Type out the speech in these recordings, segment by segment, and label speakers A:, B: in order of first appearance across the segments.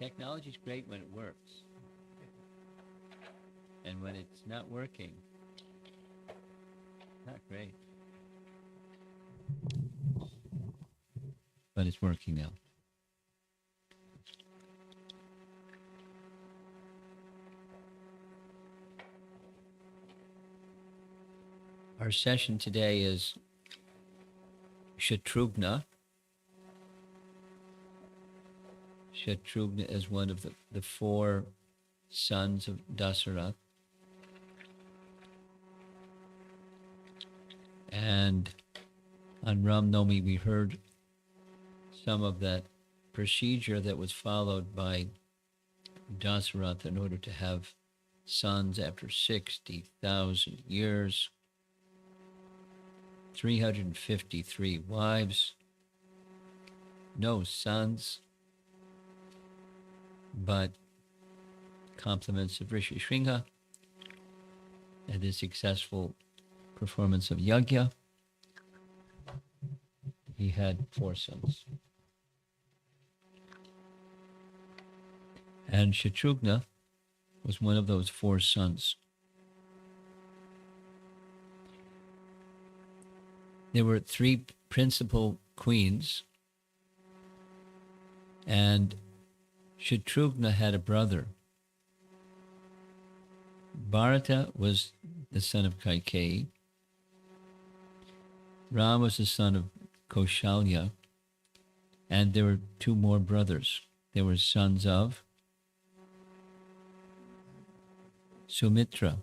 A: Technology is great when it works, and when it's not working, not great. But it's working now. Our session today is Shatrughna. Shatrughna is one of the four sons of Dasarath. And on Ram Nomi, we heard some of that procedure that was followed by Dasarath in order to have sons after 60,000 years, 353 wives, no sons, but compliments of Rishi Shringa and his successful performance of Yajna. He had four sons. And Shatrughna was one of those four sons. There were three principal queens, and Shatrughna had a brother. Bharata was the son of Kaikeyi. Ram was the son of Kaushalya, and there were two more brothers. They were sons of Sumitra.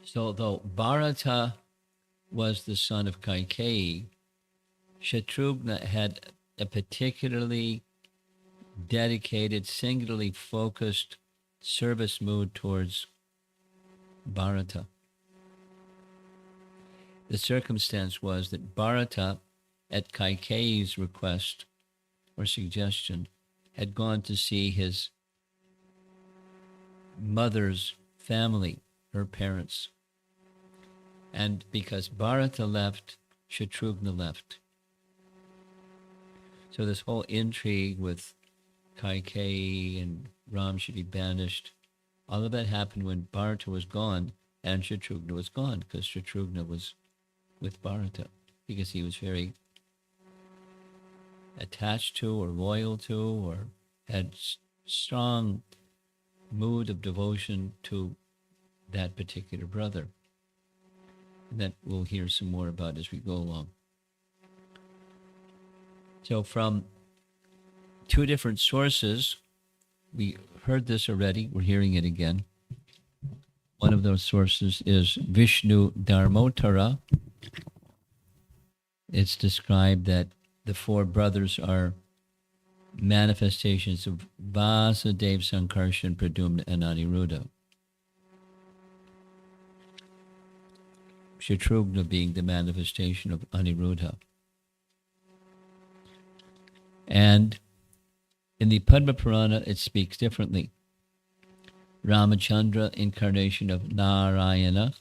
A: So though Bharata was the son of Kaikeyi, Shatrughna had a particularly dedicated, singularly focused service mood towards Bharata. The circumstance was that Bharata, at Kaikeyi's request or suggestion, had gone to see his mother's family, her parents. And because Bharata left, Shatrughna left. So this whole intrigue with Kaikeyi and Ram should be banished, all of that happened when Bharata was gone and Shatrughna was gone, because Shatrughna was with Bharata, because he was very attached to or loyal to or had strong mood of devotion to that particular brother. And that we'll hear some more about as we go along. So from two different sources, we heard this already, we're hearing it again. One of those sources is Vishnu Dharmotara. It's described that the four brothers are manifestations of Vasudeva, Sankarshan, Pradyumna, and Aniruddha. Shatrughna being the manifestation of Aniruddha. And in the Padma Purana, it speaks differently. Ramachandra, incarnation of Narayana,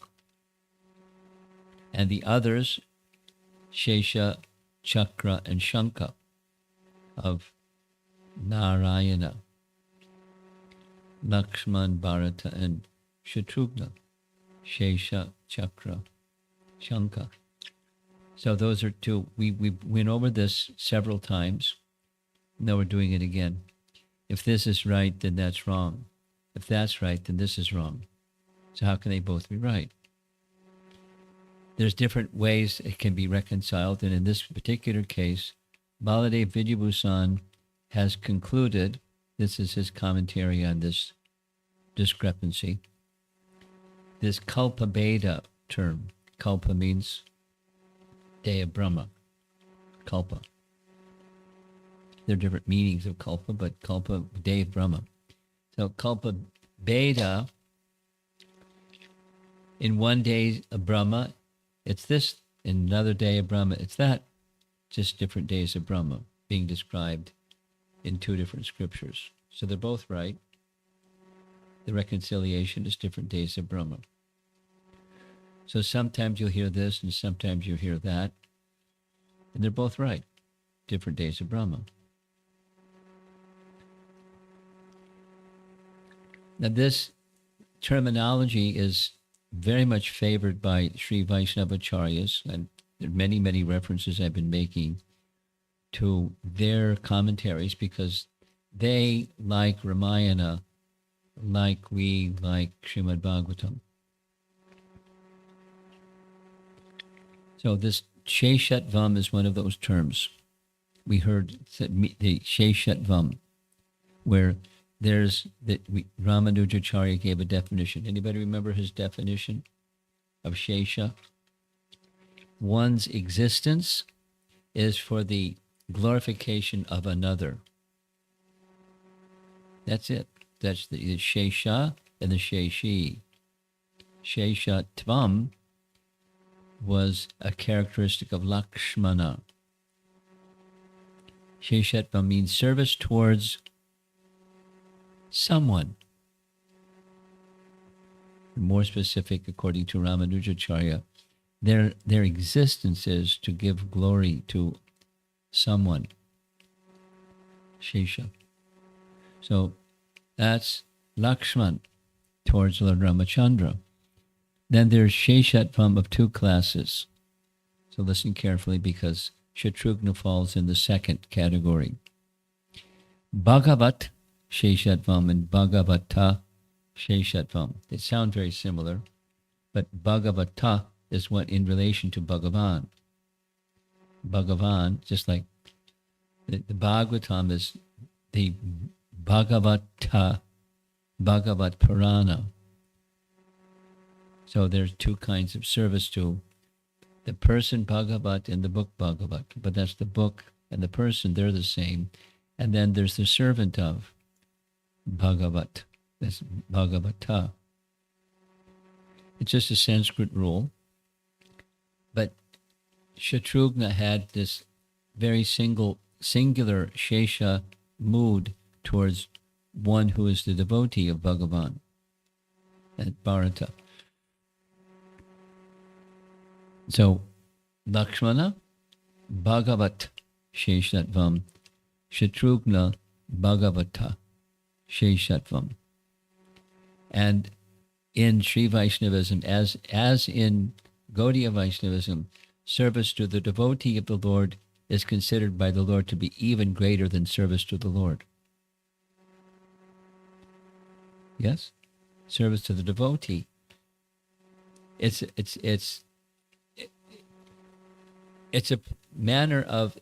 A: and the others, Shesha, Chakra, and Shanka, of Narayana. Lakshman, Bharata, and Shatrughna, Shesha, Chakra, Shanka. So those are two. We went over this several times. Now we're doing it again. If this is right, then that's wrong. If that's right, then this is wrong. So how can they both be right? There's different ways it can be reconciled, and in this particular case, Baladev Vidyabhusan has concluded, this is his commentary on this discrepancy, this Kalpa Beda term. Kalpa means day of Brahma. Kalpa. There are different meanings of Kalpa, but Kalpa, day of Brahma. So Kalpa Beda, in one day of Brahma, it's this. In another day of Brahma, it's that. Just different days of Brahma being described in two different scriptures. So they're both right. The reconciliation is different days of Brahma. So sometimes you'll hear this and sometimes you'll hear that. And they're both right. different days of Brahma. Now, this terminology is very much favored by Sri Vaishnavacharyas, and there are many, many references I've been making to their commentaries because they like Ramayana like we like Srimad Bhagavatam. So this Sheshatvam is one of those terms. We heard the Sheshatvam, where there's Ramanujacharya gave a definition. Anybody remember his definition of Shesha? One's existence is for the glorification of another. That's it. That's the Shesha and the Sheshi. Sheshatvam was a characteristic of Lakshmana. Sheshatvam means service towards someone. More specific, according to Ramanujacharya, their existence is to give glory to someone. Shesha. So that's Lakshman towards Lord Ramachandra. Then there's Sheshatvam of two classes. So listen carefully because Shatrughna falls in the second category. Bhagavat Sheshatvam and Bhagavata Sheshatvam. They sound very similar, but Bhagavata is what in relation to Bhagavan. Bhagavan, just like the Bhagavatam is the Bhagavata, Bhagavat Purana. So there's two kinds of service to the person Bhagavat and the book Bhagavat. But that's the book and the person, they're the same. And then there's the servant of Bhagavat. That's Bhagavata. It's just a Sanskrit rule. But Shatrughna had this very singular Shesha mood towards one who is the devotee of Bhagavan at Bharata. So, Lakshmana, Bhagavat Sheshatvam, Shatrughna, Bhagavata Sheshatvam. And in Sri Vaishnavism, as in Gaudiya Vaishnavism, service to the devotee of the Lord is considered by the Lord to be even greater than service to the Lord. Yes? Service to the devotee. It's a matter of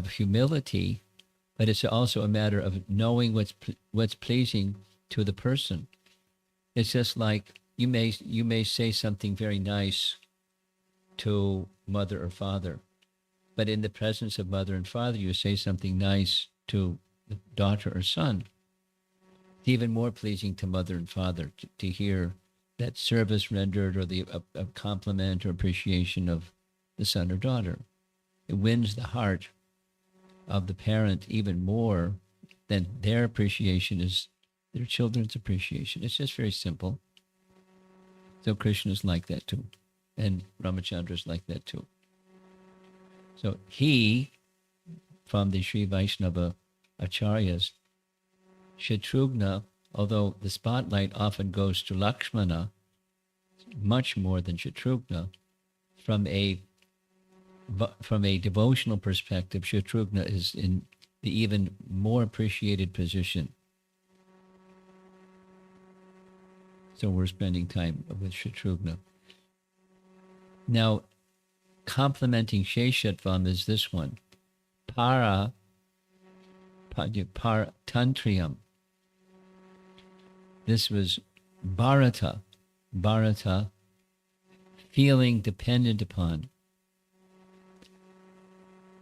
A: humility, but it's also a matter of knowing what's pleasing to the person. It's just like you may say something very nice to mother or father, but in the presence of mother and father, you say something nice to the daughter or son. It's even more pleasing to mother and father to hear that service rendered or a compliment or appreciation of the son or daughter. It wins the heart of the parent even more than their appreciation is their children's appreciation. It's just very simple. So Krishna is like that too. And Ramachandra is like that too. So he, from the Sri Vaishnava Acharyas, Shatrughna, although the spotlight often goes to Lakshmana, much more than Shatrughna, from a devotional perspective, Shatrughna is in the even more appreciated position. So we're spending time with Shatrughna. Now, complementing Sheshatvam is this one. Tantriyam. This was Bharata. Bharata, feeling dependent upon.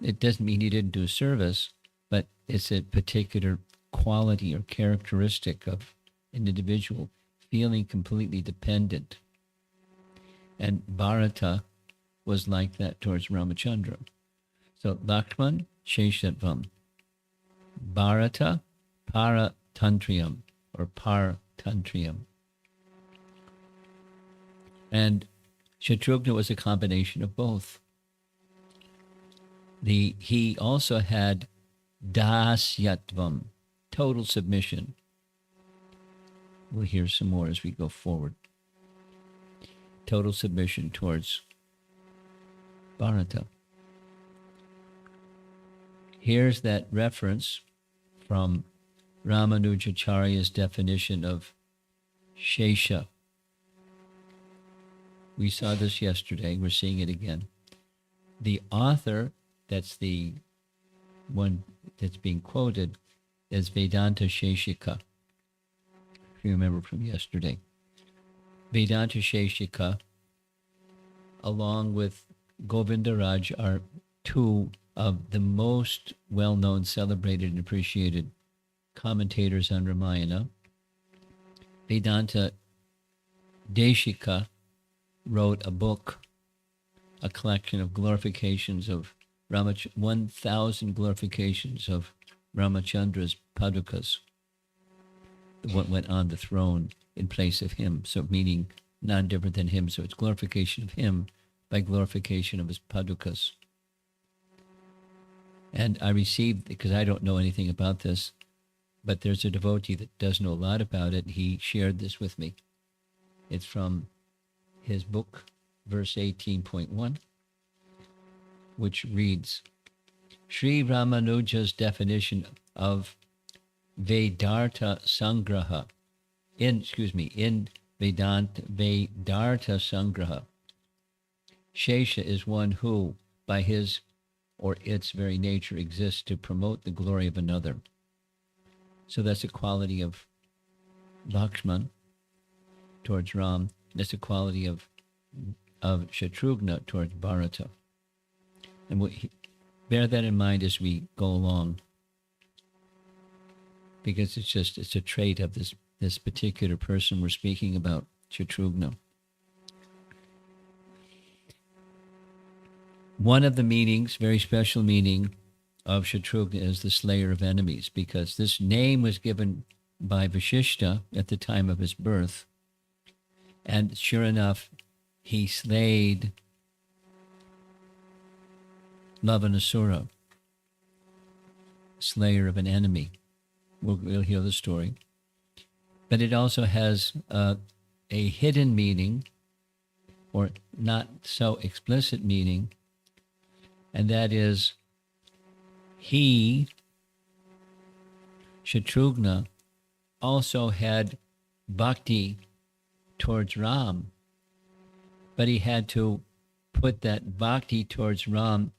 A: It doesn't mean he didn't do service, but it's a particular quality or characteristic of an individual, feeling completely dependent. And Bharata was like that towards Ramachandra. So Lakshman, Sheshatvam. Bharata, Paratantriyam, or Partantriyam. And Shatrughna was a combination of both. He also had dasyatvam, total submission. We'll hear some more as we go forward. Total submission towards Bharata. Here's that reference from Ramanujacharya's definition of Shesha. We saw this yesterday. We're seeing it again. The author, that's the one that's being quoted, is Vedanta Sheshika. If you remember from yesterday. Vedanta Sheshika, along with Govindaraj, are two of the most well-known, celebrated, and appreciated commentators on Ramayana. Vedanta Deshika wrote a book, a collection of glorifications of 1,000 glorifications of Ramachandra's padukas, what went on the throne in place of him, so meaning none different than him. So it's glorification of him by glorification of his padukas. And I received, because I don't know anything about this, but there's a devotee that does know a lot about it. He shared this with me. It's from his book, verse 18.1, which reads, Sri Ramanuja's definition of Vedartha Sangraha, in Vedartha Sangraha. Shesha is one who, by his or its very nature, exists to promote the glory of another. So that's a quality of Lakshman towards Ram. That's a quality of Shatrughna towards Bharata. And bear that in mind as we go along, because it's a trait of this particular person we're speaking about, Shatrughna. One of the meanings, very special meaning, of Shatrughna is the slayer of enemies, because this name was given by Vashishta at the time of his birth. And sure enough, he slayed Lavanasura, slayer of an enemy. We'll hear the story. But it also has a hidden meaning, or not so explicit meaning, and that is he, Shatrughna, also had bhakti towards Ram, but he had to put that bhakti towards Ram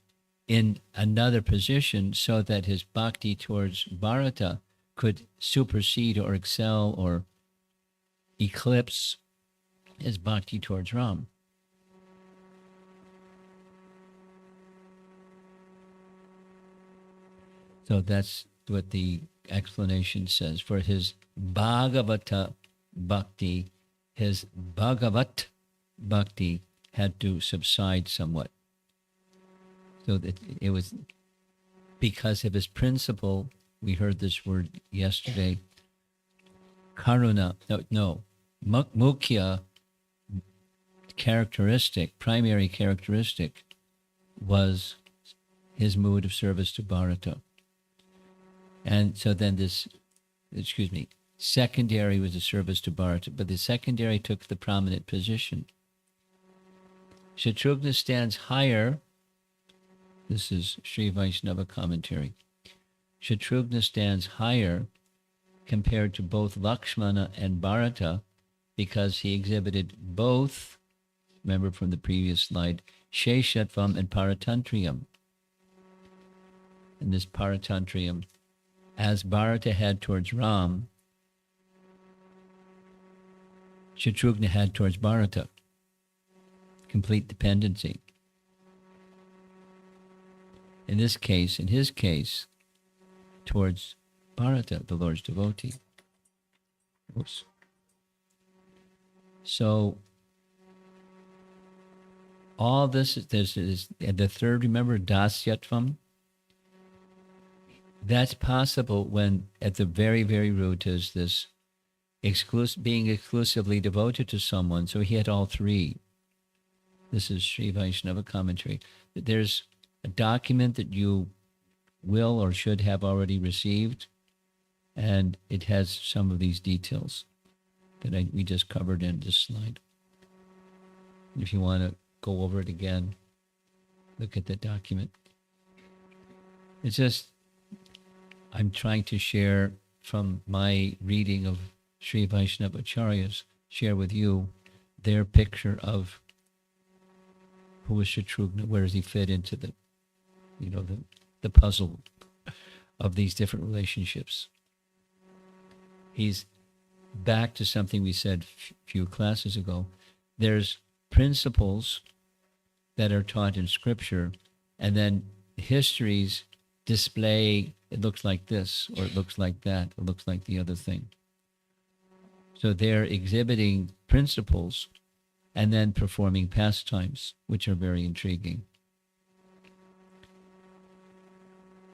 A: in another position so that his bhakti towards Bharata could supersede or excel or eclipse his bhakti towards Ram. So that's what the explanation says. For his Bhagavata bhakti, his Bhagavat bhakti had to subside somewhat. So that it was because of his principle, we heard this word yesterday, karuna, mukhya characteristic, primary characteristic was his mood of service to Bharata. And so then secondary was the service to Bharata, but the secondary took the prominent position. Shatrughna stands higher. This is Sri Vaishnava commentary. Shatrughna stands higher compared to both Lakshmana and Bharata because he exhibited both, remember from the previous slide, Sheshatvam and Paratantriyam. And this Paratantriyam, as Bharata had towards Ram, Shatrughna had towards Bharata. Complete dependency. In his case, towards Bharata, the Lord's devotee. Oops. So all this is the third, remember, dasyatvam? That's possible when at the very, very root is this being exclusively devoted to someone. So he had all three. This is Sri Vaishnava commentary. There's a document that you will or should have already received, and it has some of these details that we just covered in this slide. If you want to go over it again, look at the document. It's just, I'm trying to share from my reading of Sri Vaishnava Acharyas, share with you their picture of who is Shatrughna, where does he fit into the, the puzzle of these different relationships. He's back to something we said a few classes ago. There's principles that are taught in scripture, and then histories display, it looks like this, or it looks like that, it looks like the other thing. So they're exhibiting principles and then performing pastimes, which are very intriguing.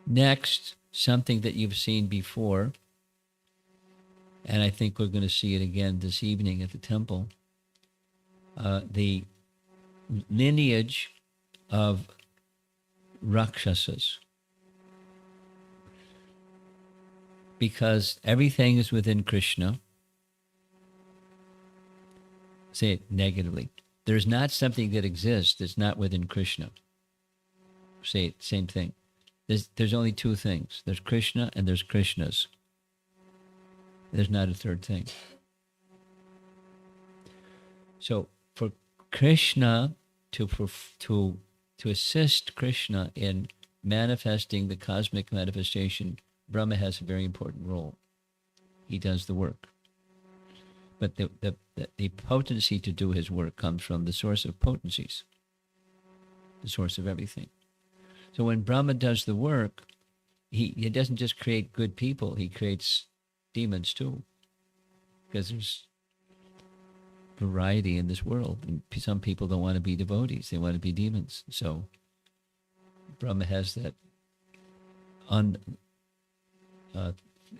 A: Next, something that you've seen before, and I think we're going to see it again this evening at the temple, the lineage of Rakshasas. Because everything is within Krishna. Say it negatively. There's not something that exists that's not within Krishna. Say it, same thing. There's only two things. There's Krishna and there's Krishnas. There's not a third thing. So for Krishna to assist Krishna in manifesting the cosmic manifestation, Brahma has a very important role. He does the work. But the potency to do his work comes from the source of potencies, the source of everything. So when Brahma does the work, he doesn't just create good people, he creates demons too. Because there's variety in this world. And some people don't want to be devotees, they want to be demons. So Brahma has that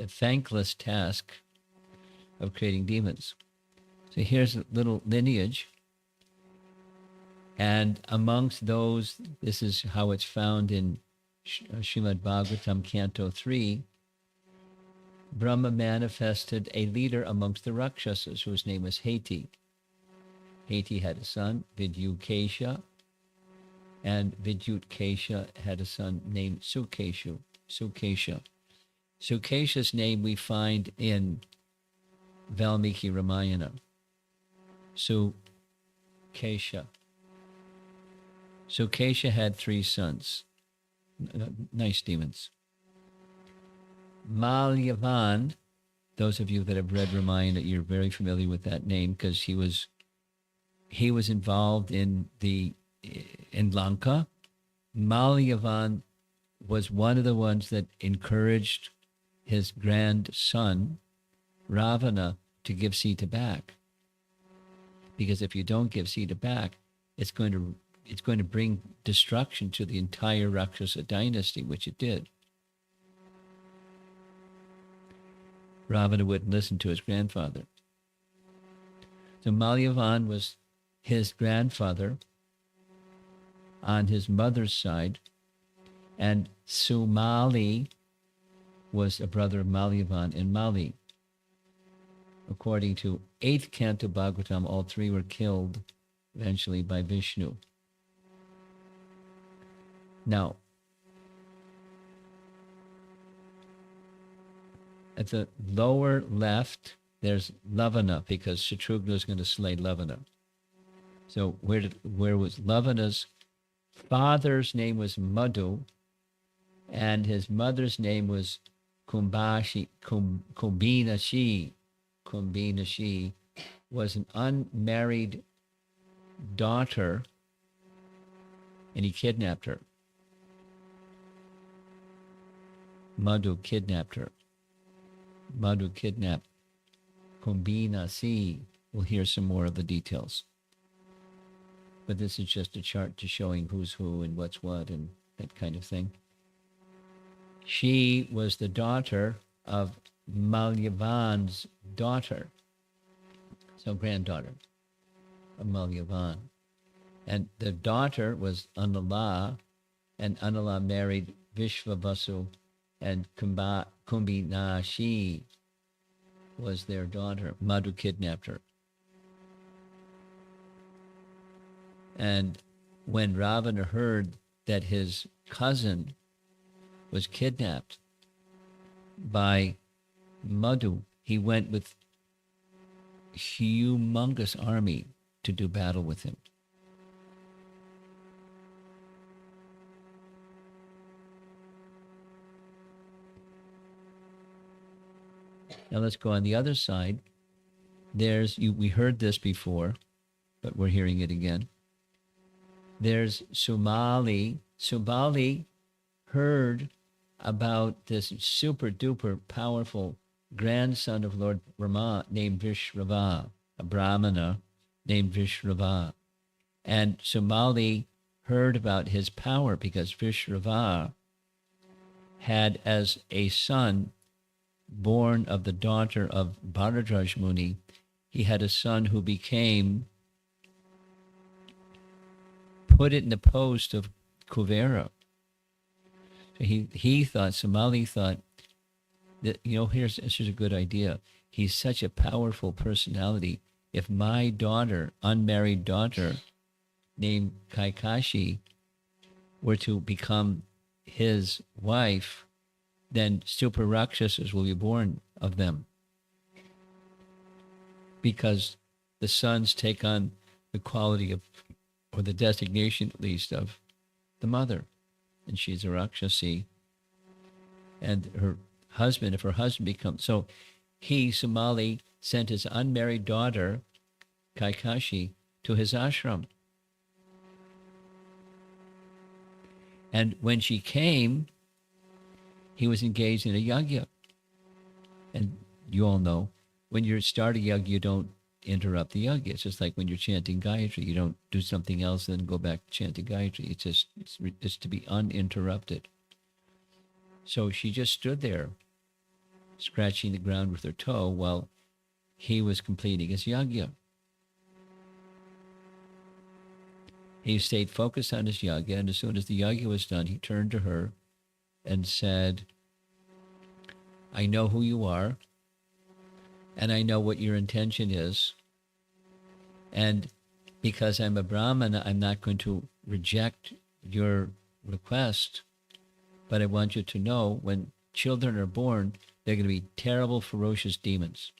A: thankless task of creating demons. So here's a little lineage. And amongst those, this is how it's found in Srimad Bhagavatam, Canto 3. Brahma manifested a leader amongst the Rakshasas whose name was Heti. Heti had a son, Vidyukesha, and Vidyutkesha had a son named Sukesha. Sukesha's name we find in Valmiki Ramayana. Sukesha. Sukesha had three sons, nice demons. Malyavan, those of you that have read Ramayana, you're very familiar with that name because he was involved in Lanka. Malyavan was one of the ones that encouraged his grandson Ravana to give Sita back, because if you don't give Sita back, it's going to bring destruction to the entire Rakshasa dynasty, which it did. Ravana wouldn't listen to his grandfather. So Malyavan was his grandfather on his mother's side, and Sumali was a brother of Malyavan in Mali. According to 8th Canto Bhagavatam, all three were killed eventually by Vishnu. Now, at the lower left, there's Lavana, because Shatrughna is going to slay Lavana. So where was Lavana's father's name was Madhu, and his mother's name was Kumbinashi. Kumbinashi was an unmarried daughter, and he kidnapped her. Madhu kidnapped her. Madhu kidnapped Kumbinasi. We'll hear some more of the details. But this is just a chart to showing who's who and what's what and that kind of thing. She was the daughter of Malyavan's daughter, so granddaughter of Malyavan. And the daughter was Anala, and Anala married Vishvavasu, and Kumbinashi was their daughter. Madhu kidnapped her. And when Ravana heard that his cousin was kidnapped by Madhu, he went with humongous army to do battle with him. Now let's go on the other side. We heard this before, but we're hearing it again. There's Sumali. Sumali heard about this super duper powerful grandson of Lord Brahma named Vishrava, a Brahmana named Vishrava. And Sumali heard about his power because Vishrava had as a son born of the daughter of Bharadraj Muni. He had a son who became, put it in the post of Kuvera. So he thought, Sumali thought that, this is a good idea. He's such a powerful personality. If my daughter, unmarried daughter, named Kaikashi, were to become his wife, then super Rakshasas will be born of them. Because the sons take on the quality of, or the designation at least, of the mother. And she's a Rakshasi. And her husband, if her husband becomes, so he, Sumali, sent his unmarried daughter, Kaikashi, to his ashram. And when she came, he was engaged in a yagya. And you all know, when you start a yagya, you don't interrupt the yagya. It's just like when you're chanting Gayatri, you don't do something else and then go back to chanting Gayatri. It's to be uninterrupted. So she just stood there, scratching the ground with her toe while he was completing his yagya. He stayed focused on his yagya, and as soon as the yagya was done, he turned to her and said, I know who you are, and I know what your intention is. And because I'm a Brahmana, I'm not going to reject your request, but I want you to know when children are born, they're going to be terrible, ferocious demons.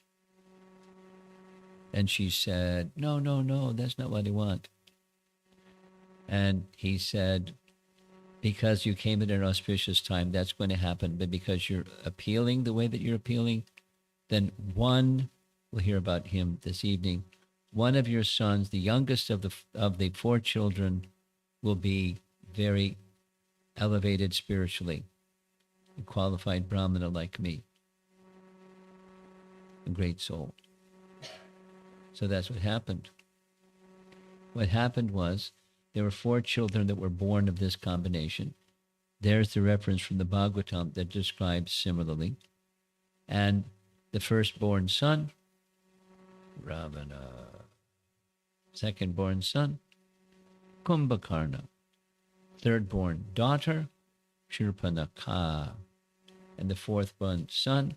A: And she said, no, that's not what I want. And he said, because you came at an auspicious time, that's going to happen. But because you're appealing the way that you're appealing, then we'll hear about him this evening, one of your sons, the youngest of the four children, will be very elevated spiritually, a qualified Brahmana like me, a great soul. So that's what happened. What happened was, there were four children that were born of this combination. There's the reference from the Bhagavatam that describes similarly. And the firstborn son, Ravana. Secondborn son, Kumbhakarna. Thirdborn daughter, Shurpanakha. And the fourthborn son,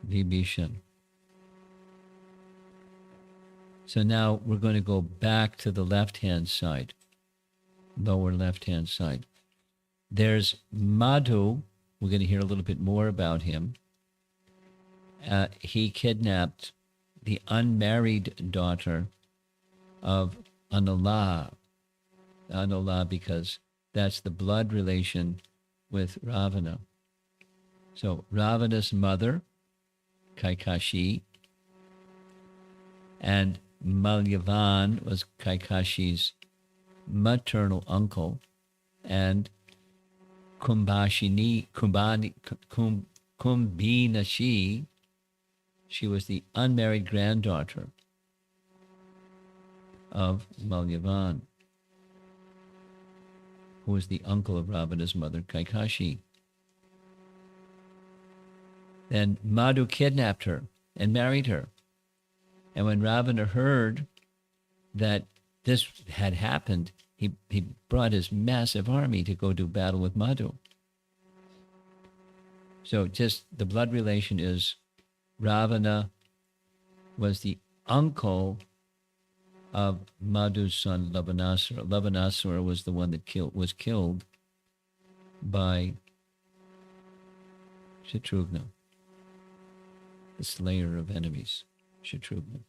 A: Vibhishan. So now we're going to go back to the left-hand side, lower left-hand side. There's Madhu. We're going to hear a little bit more about him. He kidnapped the unmarried daughter of Anala. Anala, because that's the blood relation with Ravana. So Ravana's mother, Kaikashi, and Malyavan was Kaikashi's maternal uncle, and Kumbinashi, she was the unmarried granddaughter of Malyavan, who was the uncle of Ravana's mother, Kaikashi. Then Madhu kidnapped her and married her. And when Ravana heard that this had happened, he brought his massive army to go do battle with Madhu. So just the blood relation is Ravana was the uncle of Madhu's son Lavanasura. Lavanasura was the one that was killed by Shatrughna, the slayer of enemies, Shatrughna.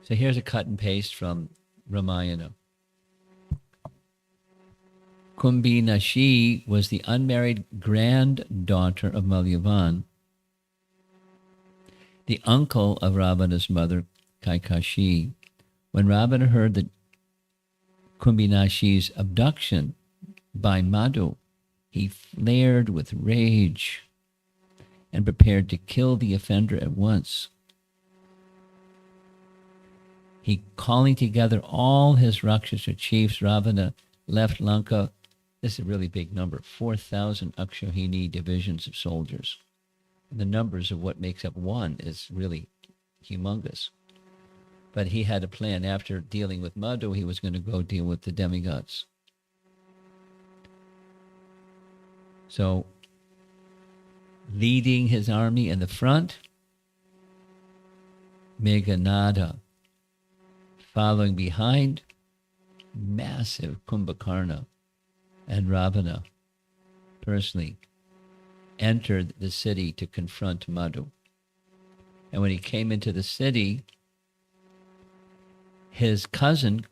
A: So here's a cut and paste from Ramayana. Kumbhinashi was the unmarried granddaughter of Malyavan, the uncle of Ravana's mother, Kaikashi. When Ravana heard that Kumbhinashi's abduction by Madhu, he flared with rage and prepared to kill the offender at once. He, calling together all his Rakshasa chiefs, Ravana left Lanka. This is a really big number, 4,000 Akshauhini divisions of soldiers. And the numbers of what makes up one is really humongous. But he had a plan. After dealing with Madhu, he was going to go deal with the demigods. So, leading his army in the front, Meghanada. Following behind, massive Kumbhakarna and Ravana personally entered the city to confront Madhu. And when he came into the city, his cousin,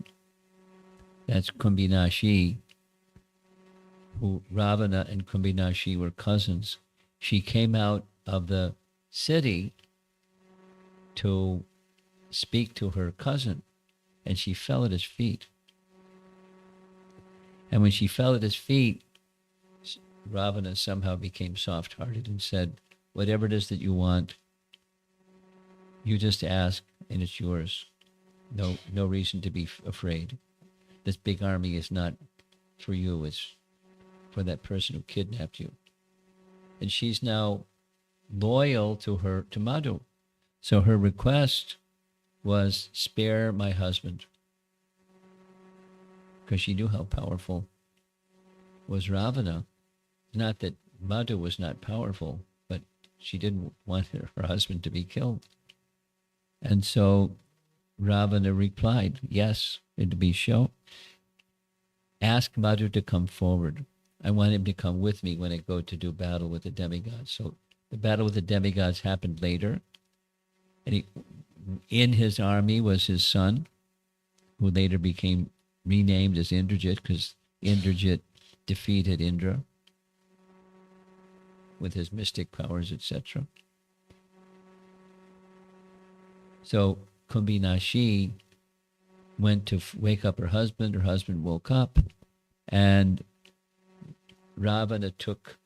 A: that's Kumbhinashi, who Ravana and Kumbhinashi were cousins, she came out of the city to speak to her cousin, and she fell at his feet. And when she fell at his feet, Ravana somehow became soft-hearted and said, whatever it is that you want, you just ask and it's yours. No reason to be afraid. This big army is not for you, it's for that person who kidnapped you. And she's now loyal to Madhu. So her request was, spare my husband. Because she knew how powerful was Ravana. Not that Madhu was not powerful, but she didn't want her husband to be killed. And so Ravana replied, yes, to be shown. Ask Madhu to come forward. I want him to come with me when I go to do battle with the demigods. So the battle with the demigods happened later. And in his army was his son, who later became renamed as Indrajit, because Indrajit defeated Indra with his mystic powers, etc. So Kumbhinashi went to wake up her husband. Her husband woke up, and Ravana took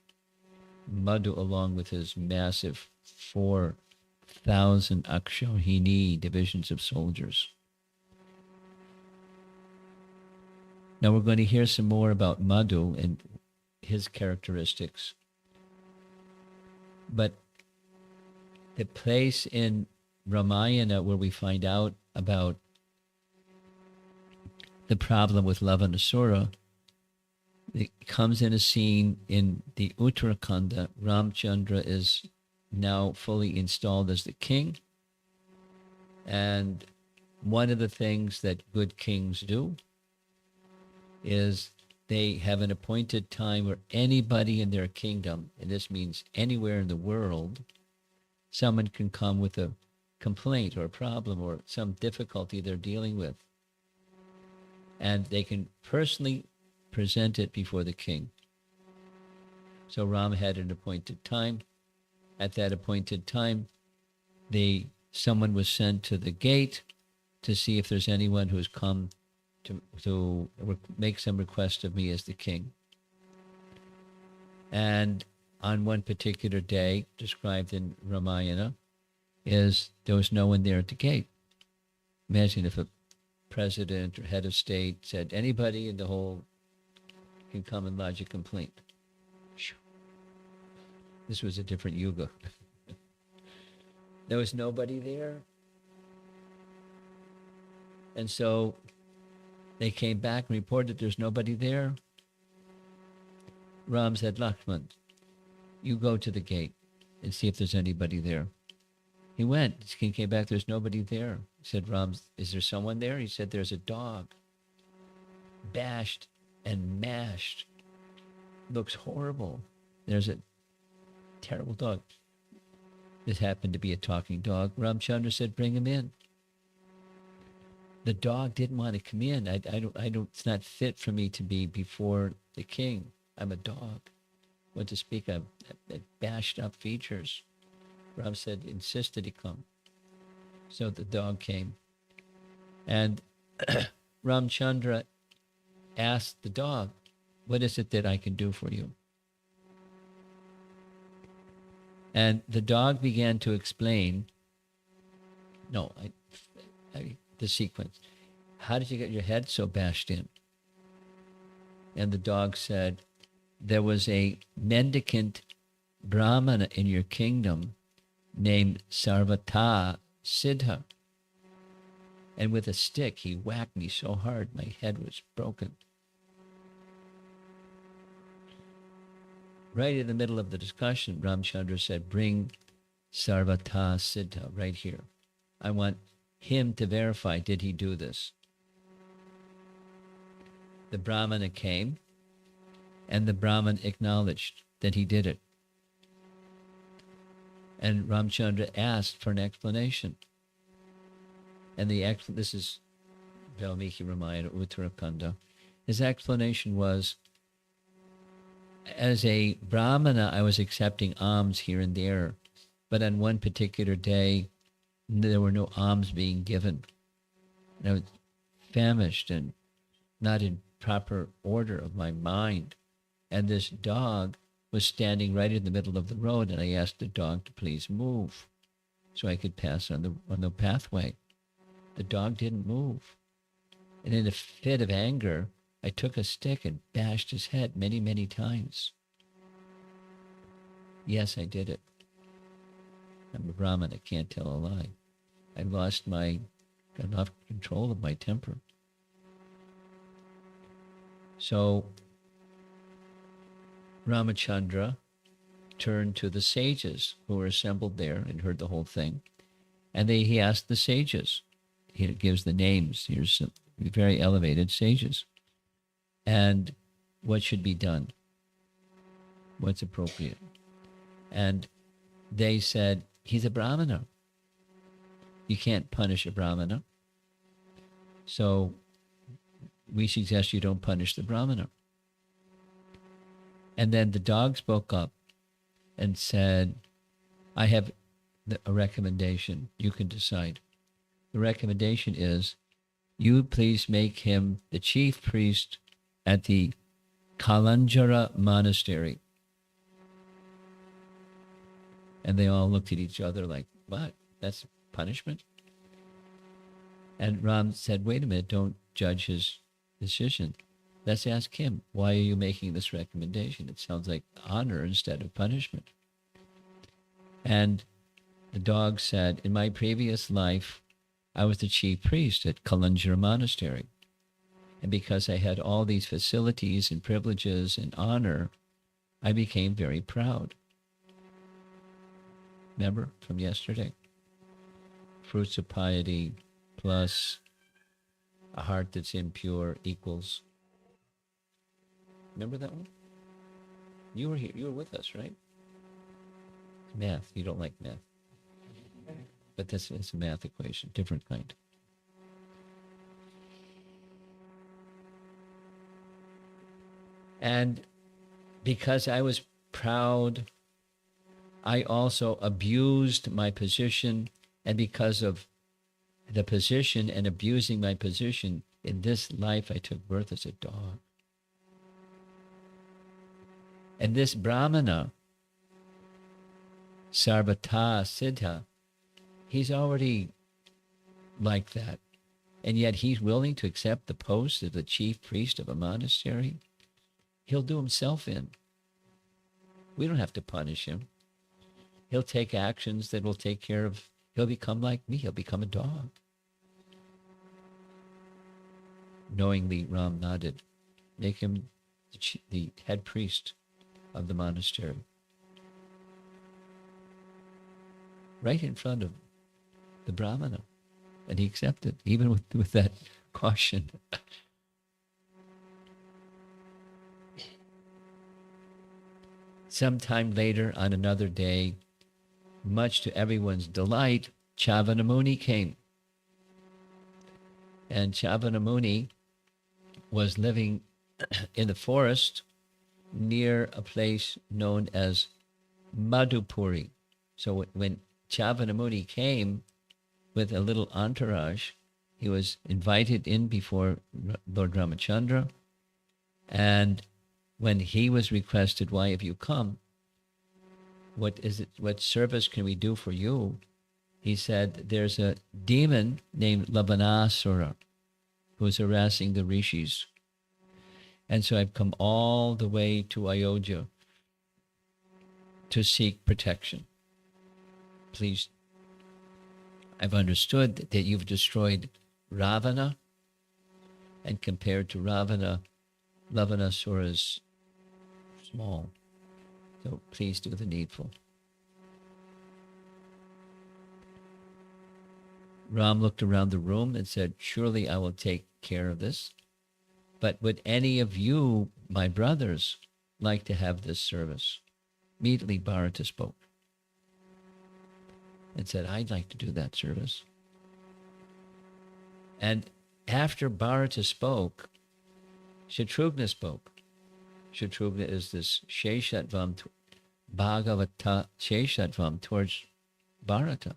A: Madhu along with his massive 4,000 Akshauhini divisions of soldiers. Now we're going to hear some more about Madhu and his characteristics. But the place in Ramayana where we find out about the problem with Lavanasura, it comes in a scene in the Uttarakhanda. Ramchandra is now fully installed as the king. And one of the things that good kings do is they have an appointed time where anybody in their kingdom, and this means anywhere in the world, someone can come with a complaint or a problem or some difficulty they're dealing with. And they can personally present it before the king. So Ram had an appointed time. At that appointed time, someone was sent to the gate to see if there's anyone who's come to make some request of me as the king. And on one particular day, described in Ramayana, there was no one there at the gate. Imagine if a president or head of state said, anybody in the whole can come and lodge a complaint. This was a different yuga. There was nobody there. And so they came back and reported there's nobody there. Ram said, Lakshman, you go to the gate and see if there's anybody there. He went. His king came back. There's nobody there. He said, Ram, is there someone there? He said, there's a dog. Bashed and mashed. Looks horrible. There's a terrible dog. This happened to be a talking dog. Ramchandra said, bring him in. The dog didn't want to come in. I don't, it's not fit for me to be before the king. I'm a dog. What to speak of bashed up features. Ram said, insisted he come. So the dog came. And Ramchandra asked the dog, what is it that I can do for you? And the dog began to explain, the sequence. How did you get your head so bashed in? And the dog said, there was a mendicant Brahmana in your kingdom named Sarvata Siddha. And with a stick, he whacked me so hard, my head was broken. Right in the middle of the discussion, Ramchandra said, bring Sarvata Siddha right here. I want him to verify, did he do this? The Brahmana came, and the Brahman acknowledged that he did it. And Ramchandra asked for an explanation. And this is Valmiki Ramayana, Uttarakanda. His explanation was, as a Brahmana, I was accepting alms here and there, but on one particular day, there were no alms being given. And I was famished and not in proper order of my mind. And this dog was standing right in the middle of the road, and I asked the dog to please move so I could pass on the pathway. The dog didn't move. And in a fit of anger, I took a stick and bashed his head many, many times. Yes, I did it. I'm a Brahmin, I can't tell a lie. I got off control of my temper. So Ramachandra turned to the sages who were assembled there and heard the whole thing. And he asked the sages. He gives the names. Here's some very elevated sages. And what should be done? What's appropriate? And they said, he's a Brahmana. You can't punish a Brahmana. So we suggest you don't punish the Brahmana. And then the dog spoke up and said, I have a recommendation. You can decide. The recommendation is, you please make him the chief priest at the Kalanjara monastery. And they all looked at each other like, what? That's punishment? And Ram said, wait a minute, don't judge his decision. Let's ask him, why are you making this recommendation? It sounds like honor instead of punishment. And the dog said, in my previous life, I was the chief priest at Kalanjara monastery. And because I had all these facilities and privileges and honor, I became very proud. Remember from yesterday? Fruits of piety plus a heart that's impure equals. Remember that one? You were here. You were with us, right? Math. You don't like math. But it's a math equation, different kind. And because I was proud, I also abused my position. And because of the position and abusing my position, in this life I took birth as a dog. And this Brahmana, Sarvata Siddha, he's already like that. And yet he's willing to accept the post of the chief priest of a monastery. He'll do himself in. We don't have to punish him. He'll take actions that will take care of, he'll become like me. He'll become a dog. Knowingly, Ram nodded. Make him the head priest of the monastery. Right in front of the Brahmana. And he accepted, even with that caution. Sometime later, on another day, much to everyone's delight, Chavanamuni came. And Chavanamuni was living in the forest near a place known as Madhupuri. So when Chavanamuni came with a little entourage, he was invited in before Lord Ramachandra. And when he was requested, why have you come? What is it? What service can we do for you? He said, there's a demon named Lavanasura who's harassing the rishis. And so I've come all the way to Ayodhya to seek protection. Please, I've understood that you've destroyed Ravana, and compared to Ravana, Lavanasura is small. So please do the needful. Ram looked around the room and said, surely I will take care of this. But would any of you, my brothers, like to have this service? Immediately Bharata spoke and said, I'd like to do that service. And after Bharata spoke, Shatrughna spoke. Shatrughna is this Sheshatvam, Bhagavata Sheshatvam towards Bharata.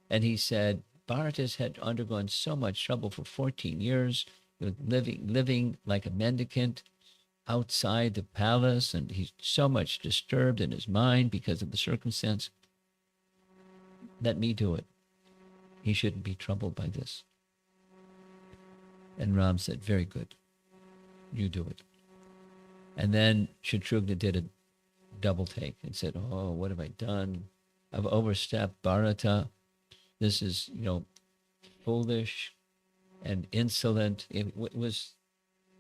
A: And he said, Bharata's had undergone so much trouble for 14 years, living like a mendicant outside the palace, and he's so much disturbed in his mind because of the circumstance. Let me do it. He shouldn't be troubled by this. And Ram said, very good. You do it. And then Shatrughna did a double take and said, oh, what have I done? I've overstepped Bharata. This is, foolish and insolent. It was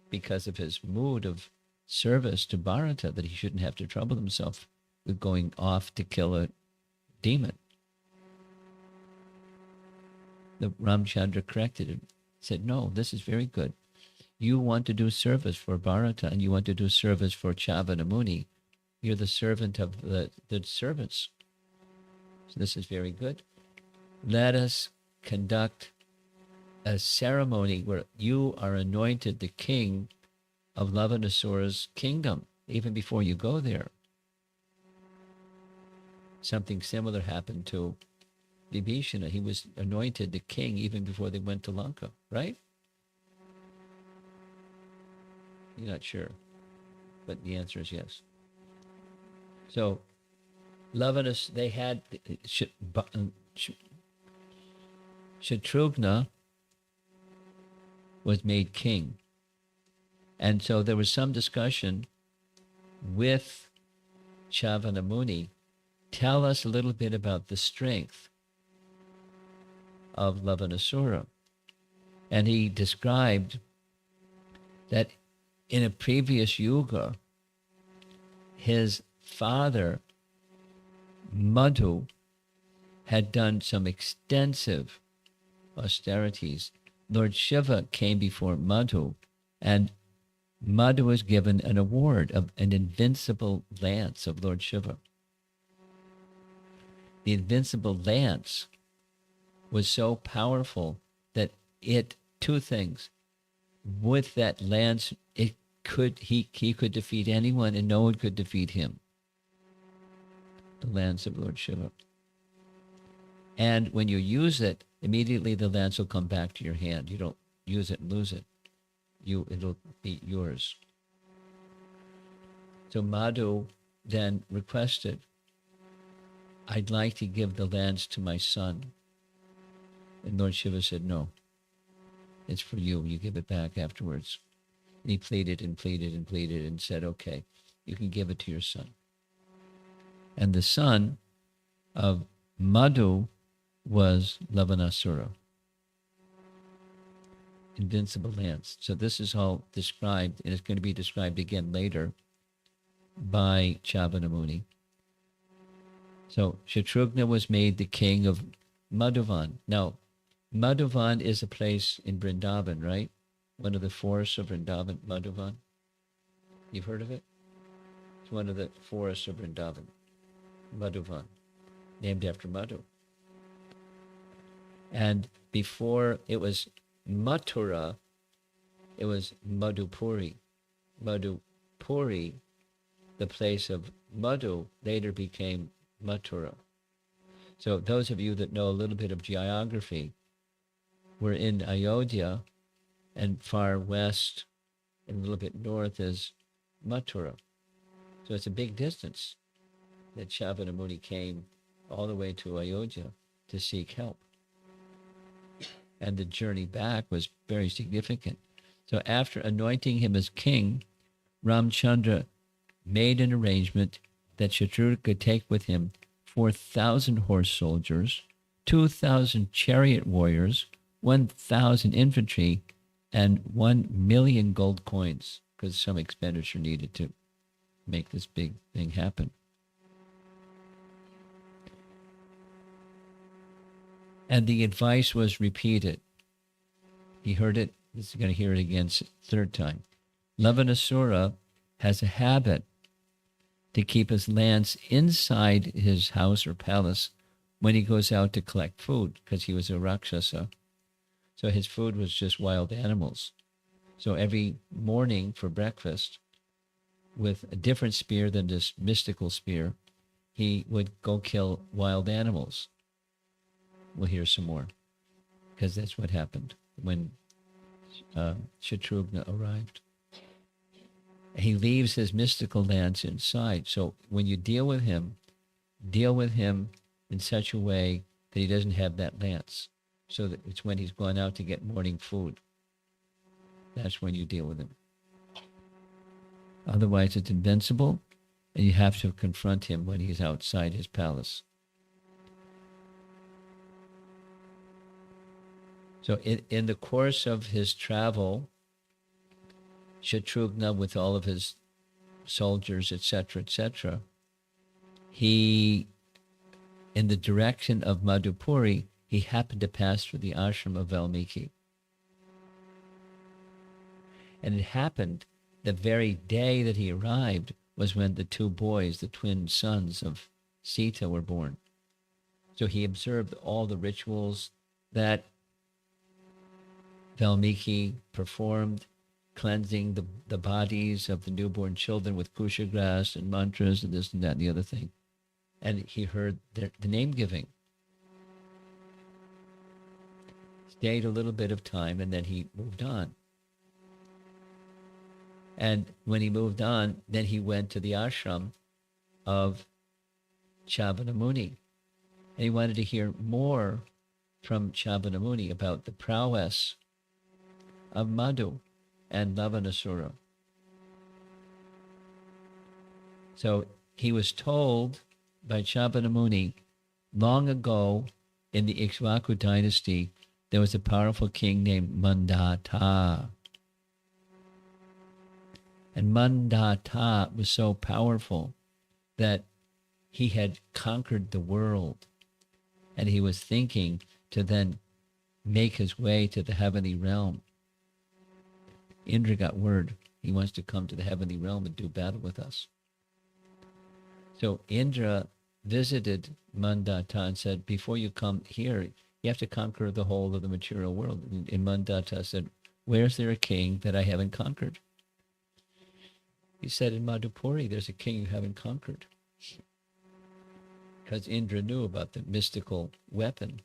A: because of his mood of service to Bharata that he shouldn't have to trouble himself with going off to kill a demon. The Ramchandra corrected him, said, no, this is very good. You want to do service for Bharata and you want to do service for Chavanamuni. You're the servant of the servants. So this is very good. Let us conduct a ceremony where you are anointed the king of Lavanasura's kingdom, even before you go there. Something similar happened to Vibhishana. He was anointed the king even before they went to Lanka, right? You're not sure, but the answer is yes. So, Lavanas, they had Shatrughna was made king. And so there was some discussion with Chavanamuni. Tell us a little bit about the strength of Lavanasura. And he described that in a previous yuga, his father, Madhu, had done some extensive austerities. Lord Shiva came before Madhu, and Madhu was given an award of an invincible lance of Lord Shiva. The invincible lance was so powerful that two things. With that lance, he could defeat anyone and no one could defeat him. The lance of Lord Shiva. And when you use it, immediately the lance will come back to your hand. You don't use it and lose it. It'll be yours. So Madhu then requested, I'd like to give the lance to my son. And Lord Shiva said, no, it's for you. You give it back afterwards. And he pleaded and pleaded and pleaded and said, okay, you can give it to your son. And the son of Madhu was Lavanasura. invincible lance. So this is all described, and it's going to be described again later by Chavanamuni. So Shatrughna was made the king of Madhuvan. Now, Madhuvan is a place in Vrindavan, right? One of the forests of Vrindavan, Madhuvan. You've heard of it? It's one of the forests of Vrindavan, Madhuvan, named after Madhu. And before it was Mathura, it was Madhupuri. Madhupuri, the place of Madhu, later became Mathura. So those of you that know a little bit of geography, we're in Ayodhya, and far west and a little bit north is Mathura. So it's a big distance that Shavanamuni came all the way to Ayodhya to seek help. And the journey back was very significant. So after anointing him as king, Ramchandra made an arrangement that Shatrughna could take with him 4,000 horse soldiers, 2,000 chariot warriors, 1,000 infantry, and 1 million gold coins, because some expenditure needed to make this big thing happen. And the advice was repeated. He heard it. He's going to hear it again third time. Lavanasura has a habit to keep his lance inside his house or palace when he goes out to collect food, because he was a Rakshasa. So his food was just wild animals. So every morning for breakfast, with a different spear than this mystical spear, he would go kill wild animals. We'll hear some more, because that's what happened when Shatrughna arrived. He leaves his mystical lance inside. So when you deal with him in such a way that he doesn't have that lance. So that it's when he's gone out to get morning food. That's when you deal with him. Otherwise, it's invincible, and you have to confront him when he's outside his palace. So in the course of his travel, Shatrughna, with all of his soldiers, etc., he, in the direction of Madhupuri, he happened to pass through the ashram of Valmiki. And it happened the very day that he arrived was when the 2 boys, the twin sons of Sita, were born. So he observed all the rituals that Valmiki performed, cleansing the bodies of the newborn children with kusha grass and mantras and this and that and the other thing. And he heard the name giving. Stayed a little bit of time, and then he moved on. And when he moved on, then he went to the ashram of Chavanamuni. And he wanted to hear more from Chavanamuni about the prowess of Madhu and Lavanasura. So he was told by Chavanamuni, long ago in the Ikshvaku dynasty, there was a powerful king named Mandata. And Mandata was so powerful that he had conquered the world. And he was thinking to then make his way to the heavenly realm. Indra got word he wants to come to the heavenly realm and do battle with us. So Indra visited Mandata and said, before you come here, you have to conquer the whole of the material world. And Mandata said, where's there a king that I haven't conquered? He said, in Madhupuri, there's a king you haven't conquered. Because Indra knew about the mystical weapon.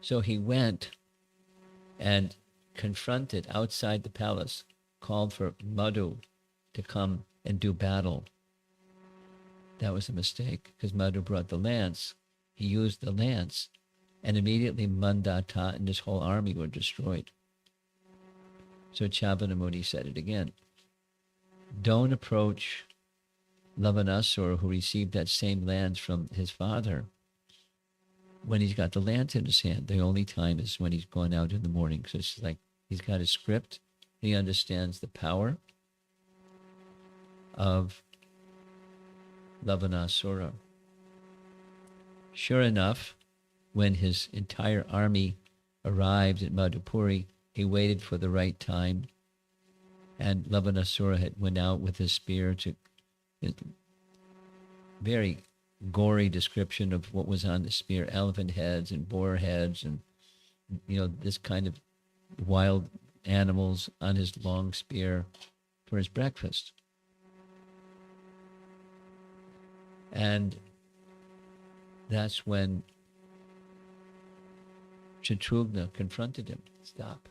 A: So he went and confronted outside the palace, called for Madhu to come and do battle. That was a mistake, because Madhu brought the lance. He used the lance, and immediately Mandata and his whole army were destroyed. So Chavanamuni said it again. Don't approach Lavanasura, who received that same lance from his father, when he's got the lance in his hand. The only time is when he's going out in the morning. So it's like he's got his script. He understands the power of Lavanasura. Sure enough, when his entire army arrived at Madhupuri, he waited for the right time. And Lavanasura had went out with his spear to very gory description of what was on the spear, elephant heads and boar heads and, this kind of wild animals on his long spear for his breakfast. And that's when Shatrughna confronted him. Stop.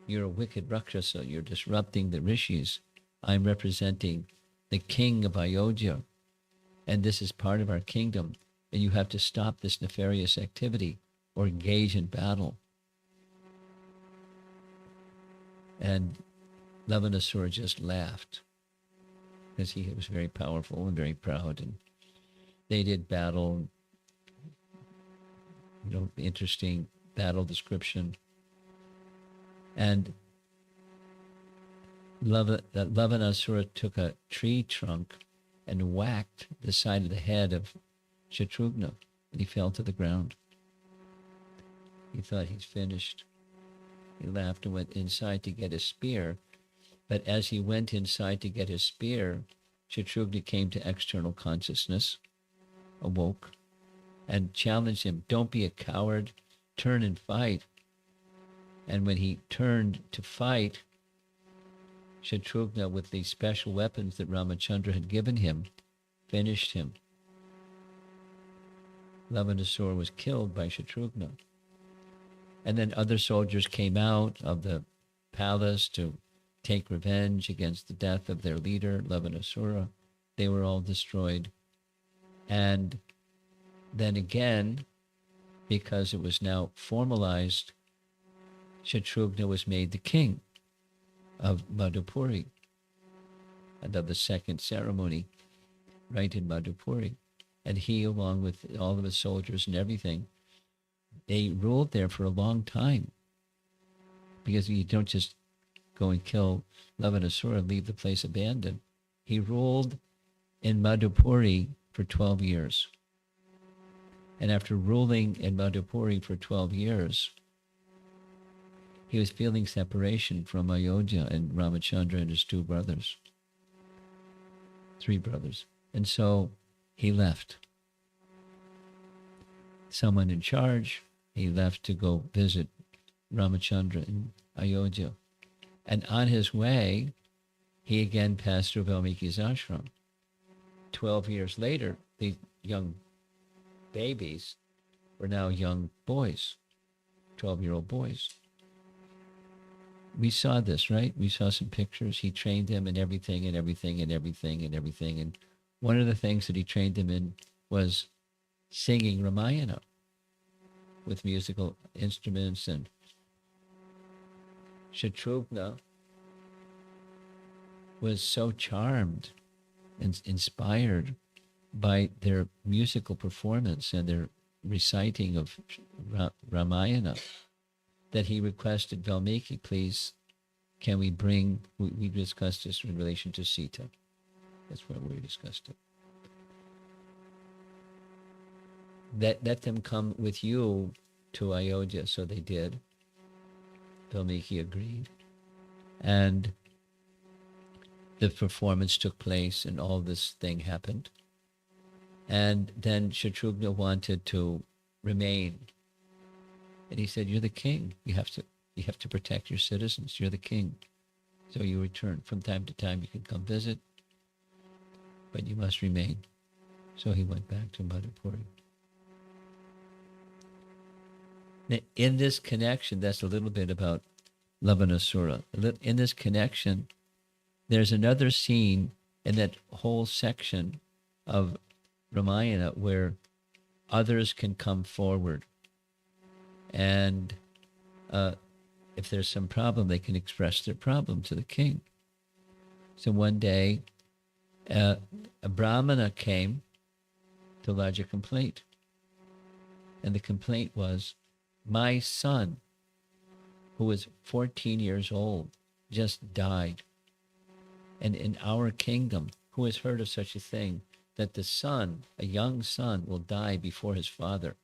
A: You're a wicked Rakshasa. You're disrupting the rishis. I'm representing the king of Ayodhya, and this is part of our kingdom, and you have to stop this nefarious activity or engage in battle. And Lavanasura just laughed because he was very powerful and very proud, and they did battle, interesting battle description. And Lavanasura took a tree trunk and whacked the side of the head of Shatrughna, and he fell to the ground. He thought he's finished. He laughed and went inside to get his spear. But as he went inside to get his spear, Shatrughna came to external consciousness, awoke, and challenged him, don't be a coward, turn and fight. And when he turned to fight, Shatrughna, with the special weapons that Ramachandra had given him, finished him. Lavanasura was killed by Shatrughna. And then other soldiers came out of the palace to take revenge against the death of their leader, Lavanasura. They were all destroyed. And then again, because it was now formalized, Shatrughna was made the king of Madhupuri and of the second ceremony, right in Madhupuri. And he, along with all of his soldiers and everything, they ruled there for a long time, because you don't just go and kill Lavanasura and leave the place abandoned. He ruled in Madhupuri for 12 years. And after ruling in Madhupuri for 12 years, he was feeling separation from Ayodhya and Ramachandra and his three brothers. And so he left. Someone in charge, he left to go visit Ramachandra in Ayodhya. And on his way, he again passed through Valmiki's ashram. 12 years later, the young babies were now young boys, 12-year-old boys. We saw this, right? We saw some pictures. He trained them in everything. And one of the things that he trained them in was singing Ramayana with musical instruments. And Shatrughna was so charmed and inspired by their musical performance and their reciting of Ramayana that he requested, Valmiki, please, can we bring, we discussed this in relation to Sita. That's where we discussed it. Let them come with you to Ayodhya. So they did. Valmiki agreed. And the performance took place and all this thing happened. And then Shatrughna wanted to remain. And he said, you're the king. You have to protect your citizens. You're the king. So you return. From time to time you can come visit, but you must remain. So he went back to Madhupuri. Now, in this connection, that's a little bit about Lavanasura. In this connection, there's another scene in that whole section of Ramayana where others can come forward. And if there's some problem, they can express their problem to the king. So one day, a Brahmana came to lodge a complaint. And the complaint was, my son, who was 14 years old, just died. And in our kingdom, who has heard of such a thing, that the son, a young son, will die before his father?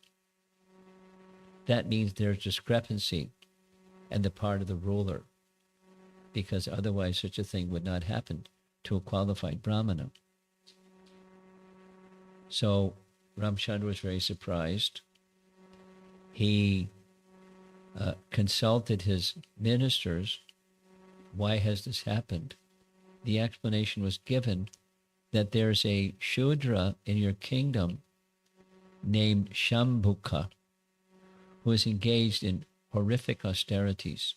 A: That means there's discrepancy on the part of the ruler, because otherwise such a thing would not happen to a qualified Brahmana. So Ramchandra was very surprised. He consulted his ministers. Why has this happened? The explanation was given that there's a Shudra in your kingdom named Shambhuka who is engaged in horrific austerities.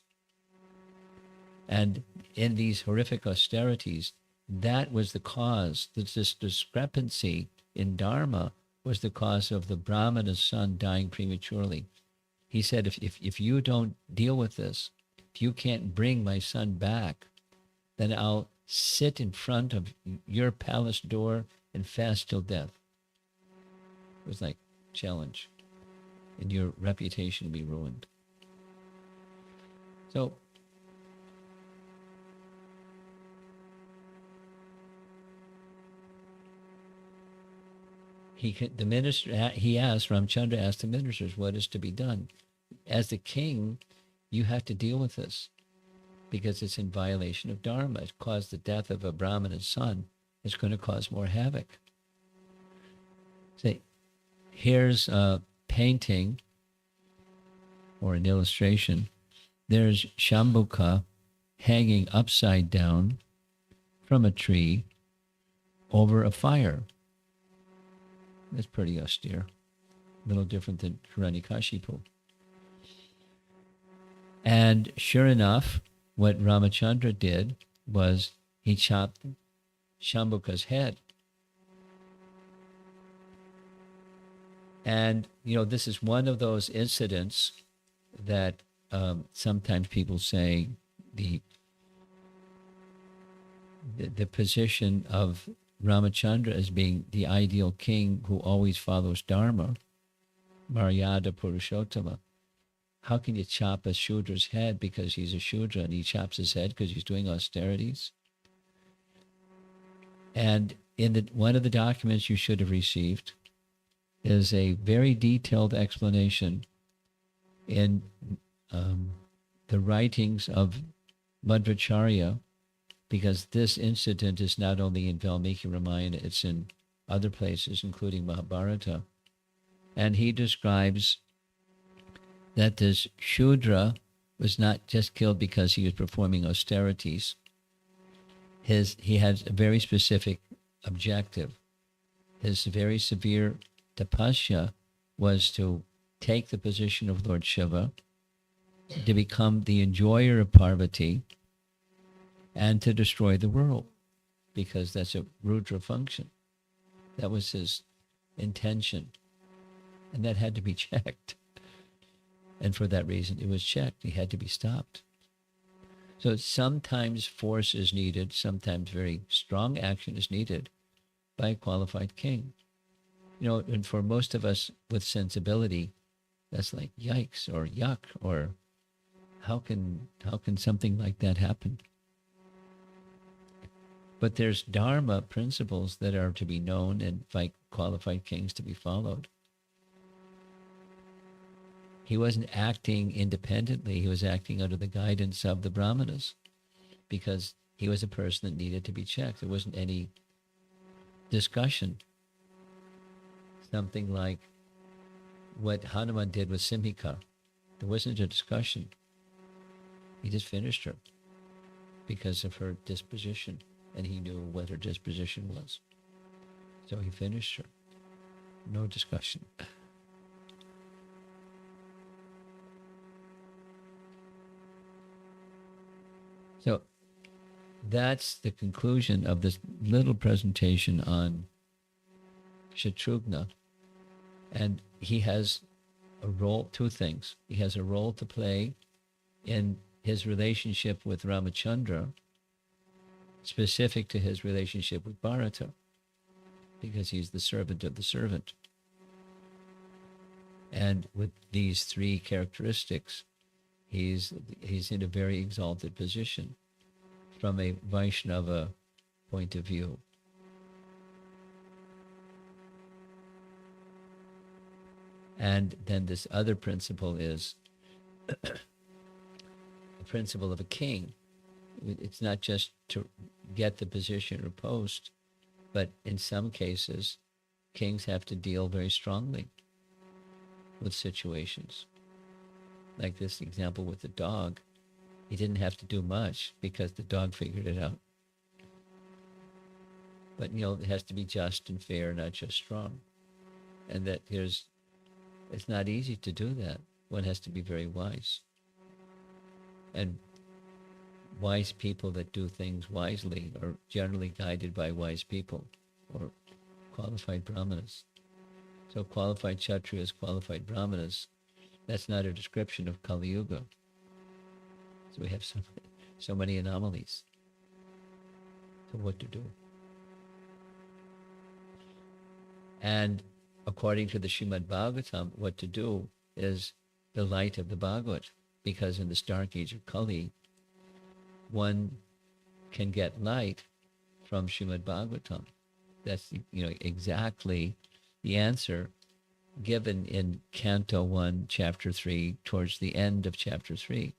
A: And in these horrific austerities, that was the cause, this discrepancy in Dharma was the cause of the Brahmana's son dying prematurely. He said, if you don't deal with this, if you can't bring my son back, then I'll sit in front of your palace door and fast till death. It was like, challenge, and your reputation will be ruined. So he asked, Ramchandra asked the ministers, what is to be done? As the king, you have to deal with this because it's in violation of Dharma. It caused the death of a Brahmana's son. It's going to cause more havoc. See, here's a painting or an illustration. There's Shambhuka hanging upside down from a tree over a fire. That's pretty austere. A little different than Hiranyakashipu. And sure enough, what Ramachandra did was he chopped Shambhuka's head. And, this is one of those incidents that sometimes people say the position of Ramachandra as being the ideal king who always follows Dharma, Maryada Purushottama. How can you chop a Shudra's head because he's a Shudra and he chops his head because he's doing austerities? And in one of the documents you should have received is a very detailed explanation in the writings of Madhvacharya, because this incident is not only in Valmiki Ramayana, it's in other places, including Mahabharata. And he describes that this Shudra was not just killed because he was performing austerities. He had a very specific objective. His very severe tapasya was to take the position of Lord Shiva, to become the enjoyer of Parvati, and to destroy the world, because that's a Rudra function. That was his intention, and that had to be checked. And for that reason, it was checked. He had to be stopped. So sometimes force is needed, sometimes very strong action is needed by a qualified king. And for most of us with sensibility, that's like yikes or yuck, or how can something like that happen? But there's Dharma principles that are to be known and by qualified kings to be followed. He wasn't acting independently. He was acting under the guidance of the Brahmanas because he was a person that needed to be checked. There wasn't any discussion. Something like what Hanuman did with Simhika. There wasn't a discussion. He just finished her because of her disposition, and he knew what her disposition was. So he finished her. No discussion. So that's the conclusion of this little presentation on Shatrughna. And he has a role, two things. He has a role to play in his relationship with Ramachandra, specific to his relationship with Bharata, because he's the servant of the servant. And with these three characteristics, he's in a very exalted position from a Vaishnava point of view. And then this other principle is the principle of a king. It's not just to get the position or post, but in some cases, kings have to deal very strongly with situations. Like this example with the dog, he didn't have to do much because the dog figured it out. But, it has to be just and fair, not just strong. And that it's not easy to do that. One has to be very wise. And wise people that do things wisely are generally guided by wise people or qualified brahmanas. So qualified Kshatriyas, qualified brahmanas, that's not a description of Kali Yuga. So we have so many anomalies. So what to do? And according to the Srimad Bhagavatam, what to do is the light of the Bhagavat, because in this dark age of Kali, one can get light from Srimad Bhagavatam. That's exactly the answer given in Canto 1, Chapter 3, towards the end of Chapter 3.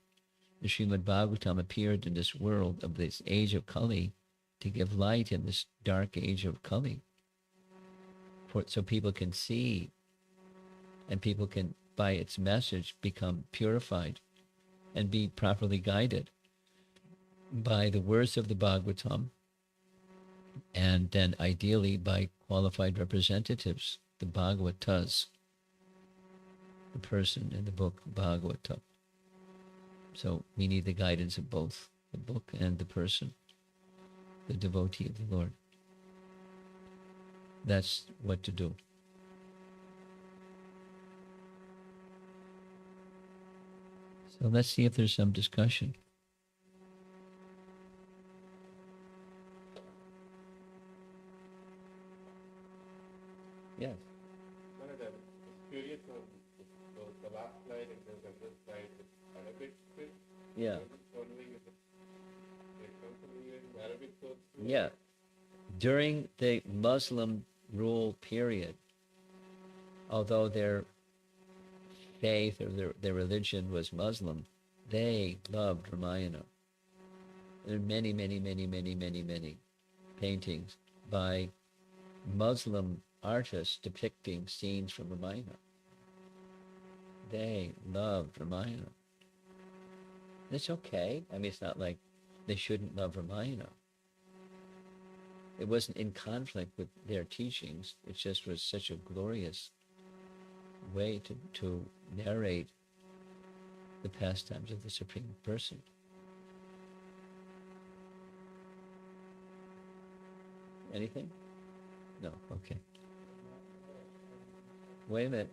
A: The Srimad Bhagavatam appeared in this world of this age of Kali to give light in this dark age of Kali. So people can see and people can, by its message, become purified and be properly guided by the words of the Bhagavatam, and then ideally by qualified representatives, the Bhagavatas, the person in the book Bhagavatam. So we need the guidance of both the book and the person, the devotee of the Lord. That's what to do. So let's see if there's some discussion. Yes.
B: Curious on the last slide and the first slide, Arabic script.
A: Yeah.
B: Arabic source.
A: Yeah. During the Muslim rule period, although their faith or their religion was Muslim, they loved Ramayana. There are many, many, many, many, many, many paintings by Muslim artists depicting scenes from Ramayana. They loved Ramayana. It's okay. I mean, it's not like they shouldn't love Ramayana. It wasn't in conflict with their teachings. It just was such a glorious way to narrate the pastimes of the Supreme Person. Anything? No, okay. Wait a minute.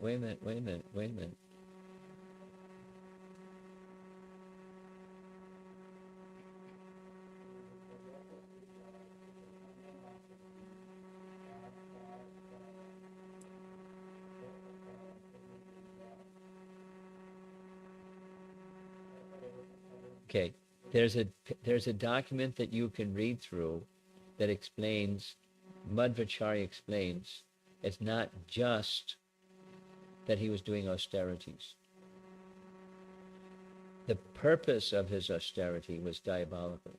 A: Okay, there's a document that you can read through that explains, Madhvacharya explains, it's not just that he was doing austerities. The purpose of his austerity was diabolical.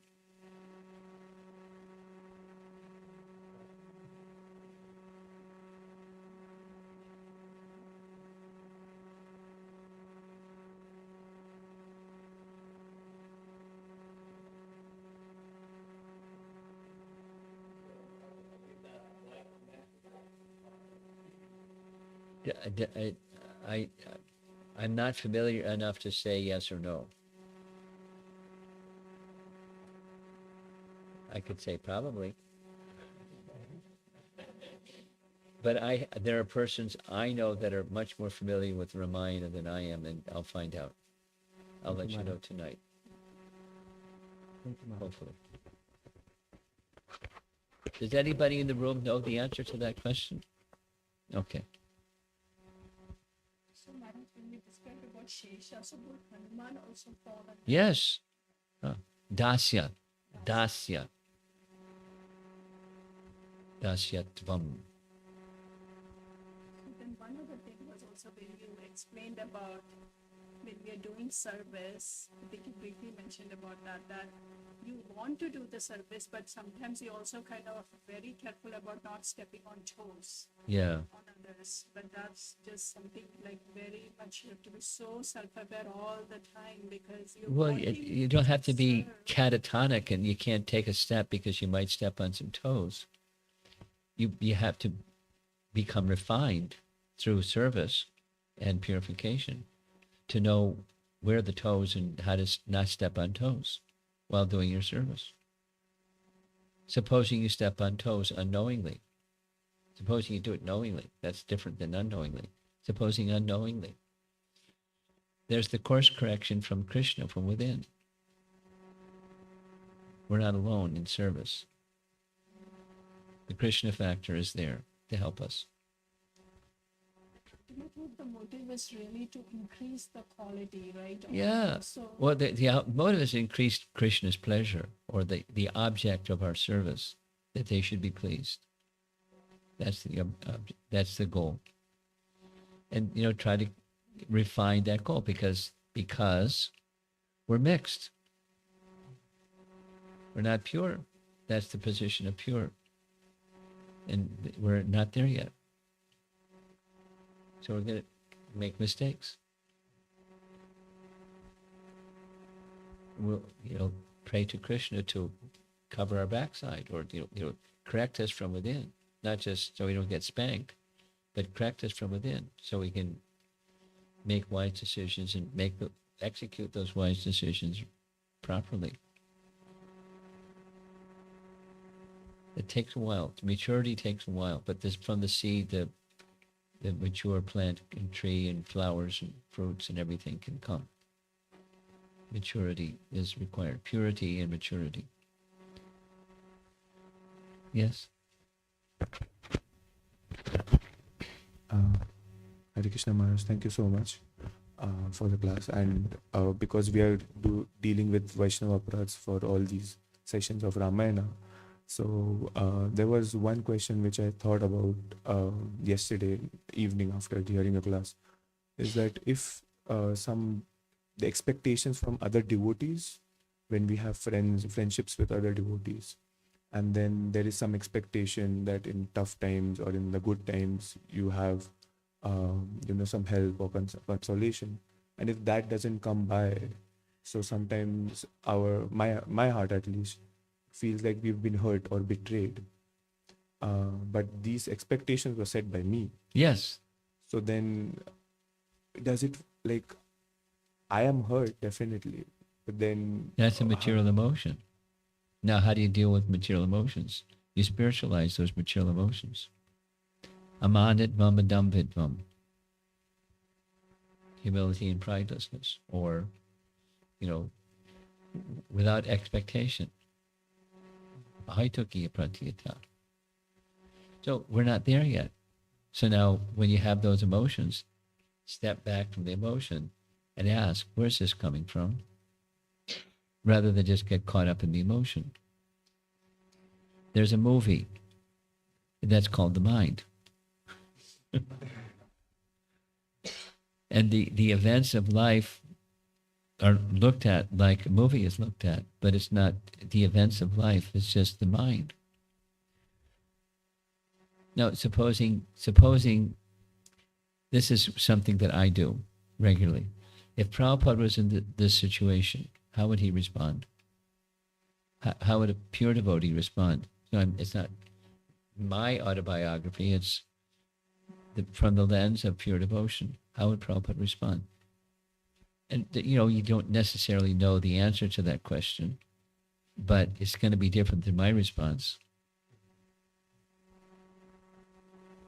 A: I'm not familiar enough to say yes or no. I could say probably. But there are persons I know that are much more familiar with Ramayana than I am, and I'll find out. I'll let you know tonight. Hopefully. Does anybody in the room know the answer to that question? Okay.
C: So So would Hanuman also fall under?
A: Yes. Dasya. Dasya. Dasyatvam.
C: Then one other thing was also when you explained about when we are doing service, I think you briefly mentioned about that you want to do the service, but sometimes you also kind of very careful about not stepping on toes
A: Yeah.
C: on others. But that's just something like very much you have to be so self-aware all the time because you're
A: Well,
C: wanting
A: you don't have to be
C: serve.
A: catatonic and you can't take a step because you might step on some toes. You have to become refined through service and purification to know where the toes and how to not step on toes while doing your service. Supposing you step on toes unknowingly. Supposing you do it knowingly. That's different than unknowingly. Supposing unknowingly. There's the course correction from Krishna from within. We're not alone in service. The Krishna factor is there to help us.
C: The motive is really to increase the quality, right?
A: Yeah.
C: So
A: Well, the motive is increased Krishna's pleasure, or the object of our service, that they should be pleased. That's that's the goal. And try to refine that goal because we're mixed. We're not pure. That's the position of pure. And we're not there yet. So we're going to make mistakes. We'll, pray to Krishna to cover our backside or, correct us from within. Not just so we don't get spanked, but correct us from within so we can make wise decisions and execute those wise decisions properly. It takes a while. Maturity takes a while, but from the seed, the mature plant and tree and flowers and fruits and everything can come. Maturity is required. Purity and maturity. Yes?
D: Hare Krishna Maharaj, thank you so much for the class. And because we are dealing with Vaishnava Aparats for all these sessions of Ramayana, so there was one question which I thought about yesterday evening after hearing a class, is that if the expectations from other devotees, when we have friendships with other devotees, and then there is some expectation that in tough times or in the good times you have some help or consolation, and if that doesn't come by, so sometimes my heart at least feels like we've been hurt or betrayed, but these expectations were set by me.
A: Yes.
D: So then does it, like, I am hurt definitely, but then
A: That's a material emotion. Now, how do you deal with material emotions? You spiritualize those material emotions. Amanitvam adambhitvam. Humility and pridelessness, or, without expectation. Ahaitukiya pratyata. So we're not there yet. So now when you have those emotions, step back from the emotion and ask, where's this coming from? Rather than just get caught up in the emotion. There's a movie that's called The Mind. And the events of life are looked at like a movie is looked at, but it's not the events of life, it's just the mind. Now, supposing this is something that I do regularly. If Prabhupada was in this situation, how would he respond? How would a pure devotee respond? It's not my autobiography, it's from the lens of pure devotion. How would Prabhupada respond? And, you don't necessarily know the answer to that question, but it's going to be different than my response.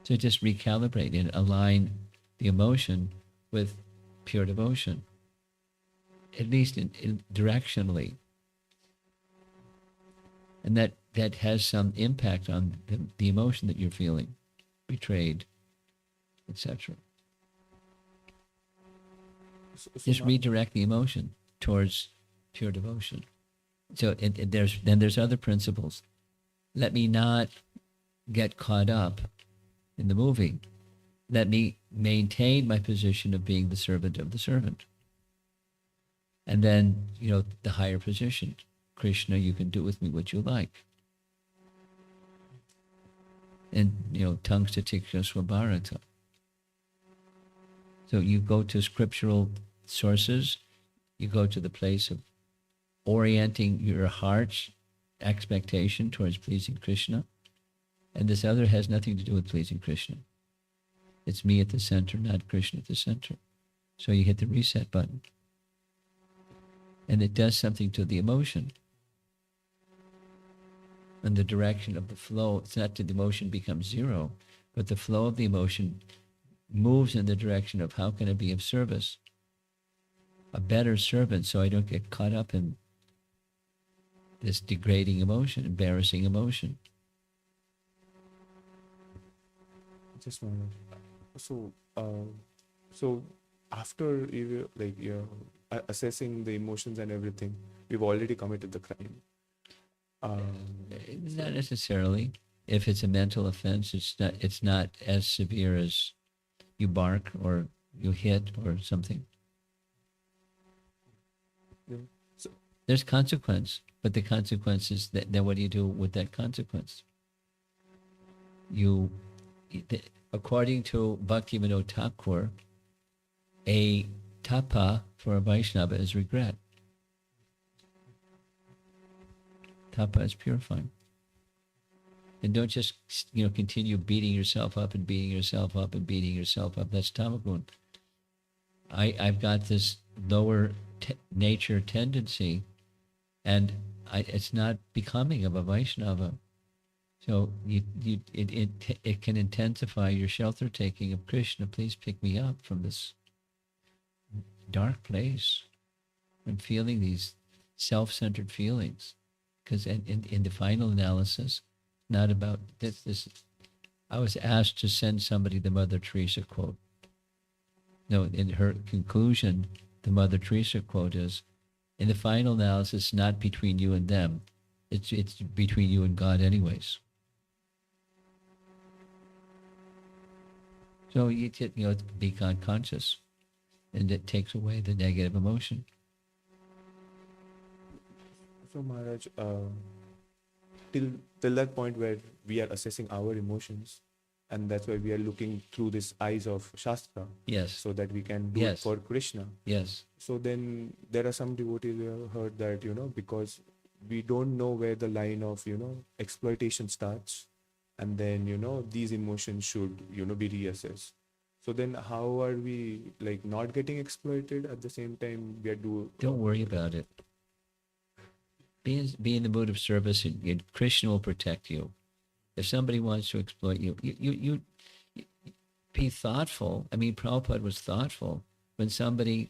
A: So just recalibrate and align the emotion with pure devotion, at least in directionally. And that has some impact on the emotion that you're feeling, betrayed, etc.
D: So,
A: Just redirect the emotion towards pure devotion. So there's other principles. Let me not get caught up in the movie. Let me maintain my position of being the servant of the servant. And then, the higher position. Krishna, you can do with me what you like. And, tangsta tikshna swabharata. So you go to scriptural sources, you go to the place of orienting your heart's expectation towards pleasing Krishna. And this other has nothing to do with pleasing Krishna. It's me at the center, not Krishna at the center. So you hit the reset button. And it does something to the emotion. And the direction of the flow, it's not that the emotion becomes zero, but the flow of the emotion moves in the direction of how can I be of service, a better servant, so I don't get caught up in this degrading emotion, embarrassing emotion.
D: Just one. So after assessing the emotions and everything, we've already committed the crime.
A: Not necessarily. If it's a mental offense, it's not as severe as you bark or you hit or something.
D: Yeah. So,
A: there's consequence, but the consequence is that then what do you do with that consequence? According to Bhaktivinoda Thakur, a tapa for a Vaishnava is regret. Tapa is purifying. And don't just continue beating yourself up and beating yourself up and beating yourself up. That's tamagun. I've got this lower nature tendency, and it's not becoming of a Vaishnava. So it can intensify your shelter taking of Krishna. Please pick me up from this dark place. I'm feeling these self-centered feelings. Because in the final analysis, not about this. I was asked to send somebody the Mother Teresa quote. No, in her conclusion, the Mother Teresa quote is, in the final analysis, not between you and them. It's between you and God anyways. So you be conscious, and it takes away the negative emotion.
D: So Maharaj, till that point where we are assessing our emotions, and that's why we are looking through this eyes of Shastra.
A: Yes.
D: So that we can do it for Krishna.
A: Yes.
D: So then there are some devotees who have heard that, because we don't know where the line of, exploitation starts, and then, these emotions should, be reassessed. So then how are we not getting exploited at the same time we are
A: Don't worry about it. Be in the mood of service, and Krishna will protect you. If somebody wants to exploit you, you be thoughtful. I mean, Prabhupada was thoughtful when somebody,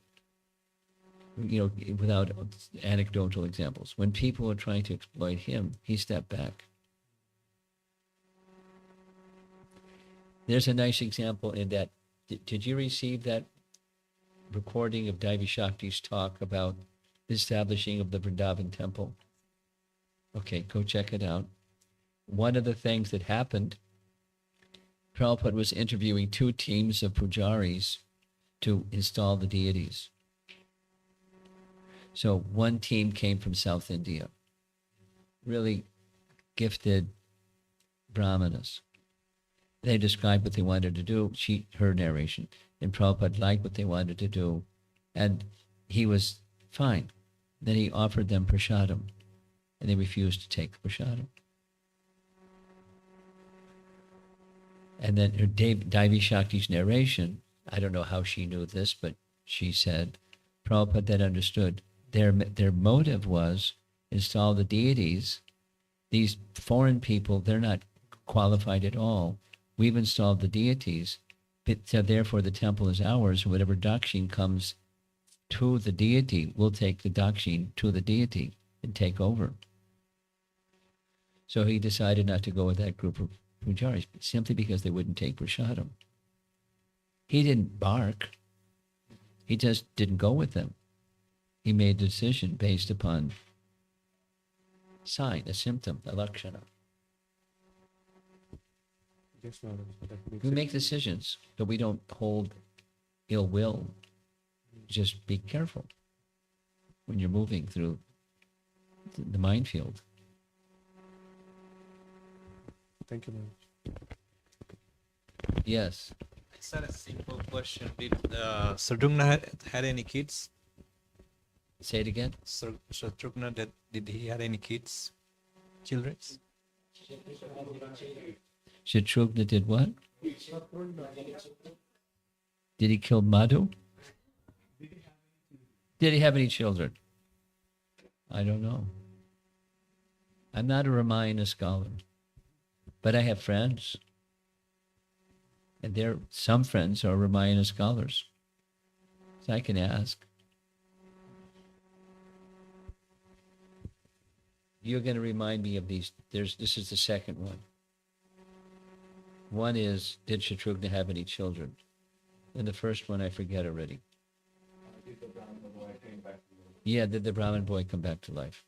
A: without anecdotal examples, when people were trying to exploit him, he stepped back. There's a nice example in that. Did you receive that recording of Devi Shakti's talk about the establishing of the Vrindavan temple? Okay, go check it out. One of the things that happened, Prabhupada was interviewing 2 teams of pujaris to install the deities. So one team came from South India, really gifted brahmanas. They described what they wanted to do, her narration, and Prabhupada liked what they wanted to do, and he was fine. Then he offered them prasadam, and they refused to take the prasadam. And then her Devi Shakti's narration, I don't know how she knew this, but she said, Prabhupada then understood their motive was install the deities. These foreign people, they're not qualified at all. We've installed the deities, so therefore the temple is ours. Whatever dakshin comes to the deity, we'll take the dakshin to the deity and take over. So he decided not to go with that group of pujaris, simply because they wouldn't take prasadam. He didn't bark. He just didn't go with them. He made a decision based upon sign, a symptom, a lakshana.
D: Yes, Maharaj. That makes
A: We
D: it-
A: make decisions, but we don't hold ill will. Just be careful when you're moving through the minefield.
D: Thank you, Maharaj.
A: Yes.
E: Sir, a simple question. Did Shatrughna had any kids?
A: Say it again.
E: Shatrughna, did he had any kids? Children?
A: Shatrughna did what? Did he kill Madhu? Did he have any children? I don't know. I'm not a Ramayana scholar, but I have friends. And some friends are Ramayana scholars. So I can ask. You're going to remind me of these. This is the second one. One is, did Shatrughna have any children? And the first one I forget already.
B: Did the Brahman boy came back to life?
A: Yeah, did the Brahmin boy come back to life?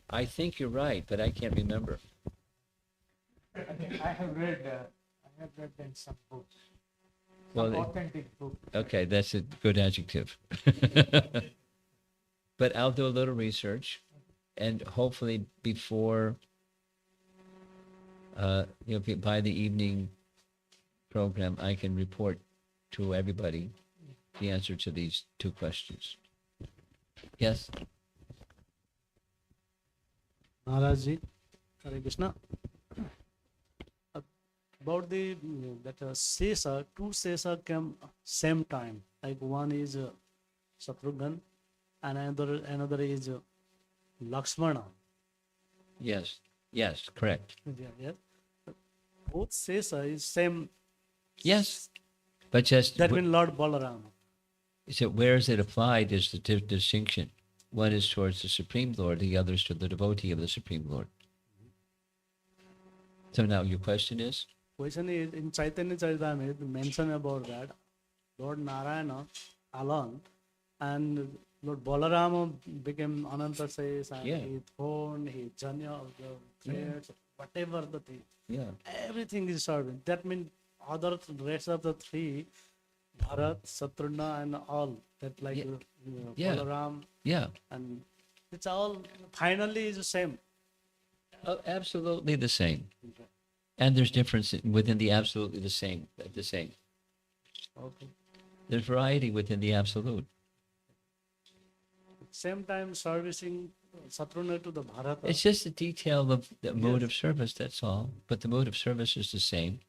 A: I think you're right, but I can't remember.
F: I have read in some books,
A: Well,
F: some authentic book.
A: okay, that's a good adjective. But I'll do a little research, and hopefully before, by the evening program, I can report to everybody the answer to these two questions. Yes?
F: Maharajji, Hare Krishna. About the Sesa, two Sesa came same time. Like one is Shatrughna and another is Lakshmana.
A: Yes. Yes, correct.
F: Yeah. Both Sesa is same.
A: Yes. But just,
F: That means Lord Balaram.
A: so where is it applied is the distinction. One is towards the Supreme Lord, the other is to the devotee of the Supreme Lord. So now your question is?
F: Question is in Chaitanya Charitamrita mention about that Lord Narayana alone and Lord Balarama became Ananta says and
A: Yeah.
F: he thorn, he janya of the threads, whatever the thing.
A: Yeah.
F: Everything is serving. That means other rest of the three, Bharat, Shatrughna and all that like
A: Yeah.
F: Balaram
A: Yeah.
F: and it's all finally is the same.
A: Oh, absolutely the same. And there's difference within the absolutely the same.
F: Okay.
A: There's variety within the absolute.
F: Same time servicing Shatrughna to the Bharata.
A: It's just a detail of the mode of service, that's all. But the mode of service is the same.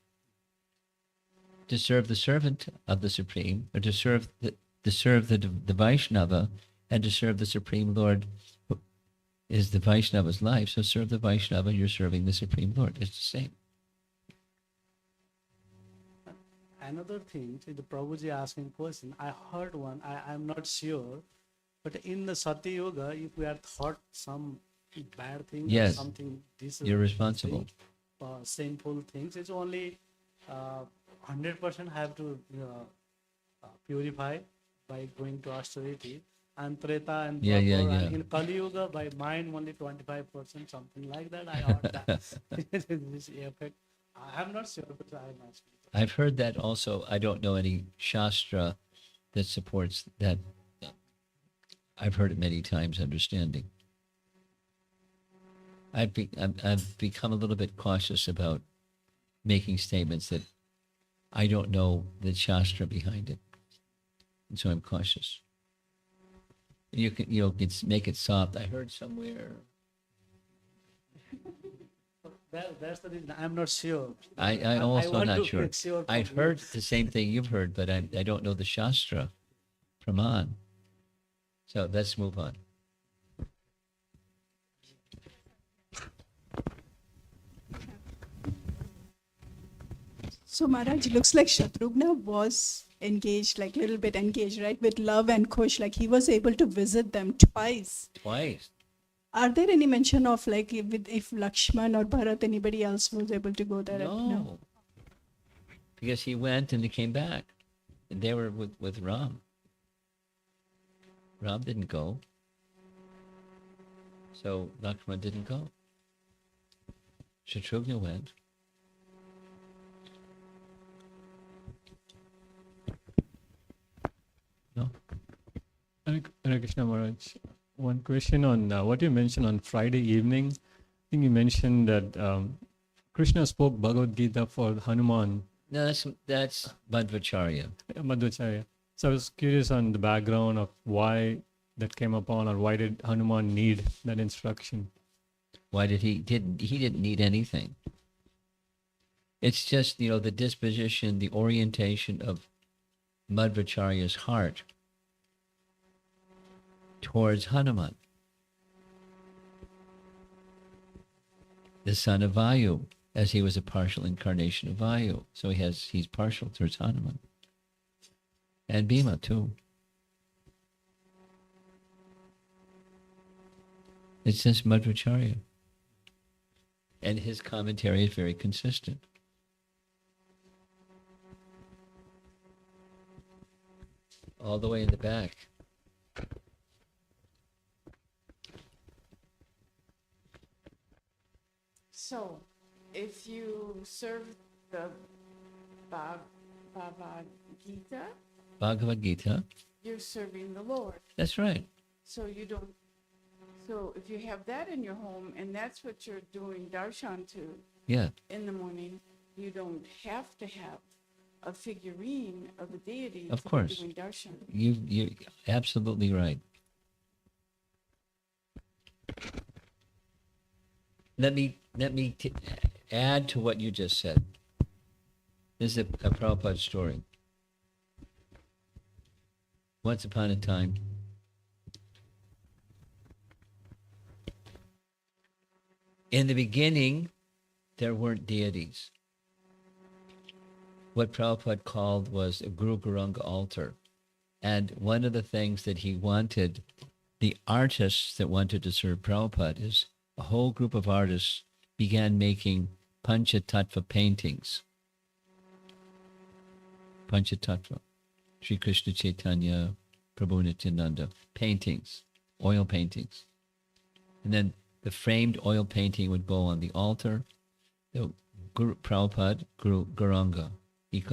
A: To serve the servant of the Supreme, or to serve the Vaishnava, and to serve the Supreme Lord who is the Vaishnava's life. So serve the Vaishnava, you're serving the Supreme Lord. It's the same.
F: Another thing, see the Prabhuji asking question, I heard one, I'm not sure, but in the Sati Yoga, if we are thought some bad thing,
A: Yes.
F: or something, this
A: You're responsible.
F: sinful things, it's only 100% have to purify by going to austerity, and Treta and
A: Yeah, yeah,
F: Dwapar,
A: yeah.
F: and in Kali Yuga by mind only 25%, something like that. I heard that. This effect. I'm not sure, but I'm asking.
A: I've heard that also. I don't know any Shastra that supports that. I've heard it many times, understanding. I've become a little bit cautious about making statements that I don't know the Shastra behind it. And so I'm cautious. You can make it soft. I heard somewhere.
F: That's the reason I'm not sure.
A: I also
F: want
A: not
F: to
A: sure.
F: make sure
A: I've
F: from you.
A: heard the same thing you've heard, but I don't know the Shastra Praman. So let's move on.
C: So Maharaj, looks like Shatrughna was engaged, like little bit engaged, right, with Love and Kush. Like he was able to visit them twice.
A: Twice.
C: Are there any mention of like if Lakshman or Bharat, anybody else was able to go there?
A: No. because he went and he came back. And they were with Ram. Ram didn't go. So Lakshmana didn't go. Shatrughna went. No?
G: Hare Krishna Maharaj. One question on what you mentioned on Friday evening. I think you mentioned that Krishna spoke Bhagavad Gita for Hanuman,
A: No, that's Madhvacharya.
G: Madhvacharya. So I was curious on the background of why that came upon, or why did Hanuman need that instruction?
A: Why did he didn't need anything. It's just, the disposition, the orientation of Madhvacharya's heart towards Hanuman, the son of Vayu, as he was a partial incarnation of Vayu. So he's partial towards Hanuman. And Bhima too. It's just Madhvacharya. And his commentary is very consistent. All the way in the back.
H: So, if you serve the Bhagavad Gita,
A: Bhagavad Gita.
H: you're serving the Lord.
A: That's right.
H: So you don't. So if you have that in your home and that's what you're doing darshan to
A: Yeah.
H: in the morning, you don't have to have a figurine of the deity
A: Of
H: to be
A: course.
H: doing darshan.
A: You're absolutely right. Let me add to what you just said. This is a Prabhupada story. Once upon a time, in the beginning, there weren't deities. What Prabhupada called was a Guru Garanga altar. And one of the things that he wanted, the artists that wanted to serve Prabhupada, is a whole group of artists began making Panchatattva paintings. Panchatattva. Sri Krishna Chaitanya, Prabhu Nityananda, paintings, oil paintings. And then the framed oil painting would go on the altar. The Guru Prabhupada, Guru Garanga.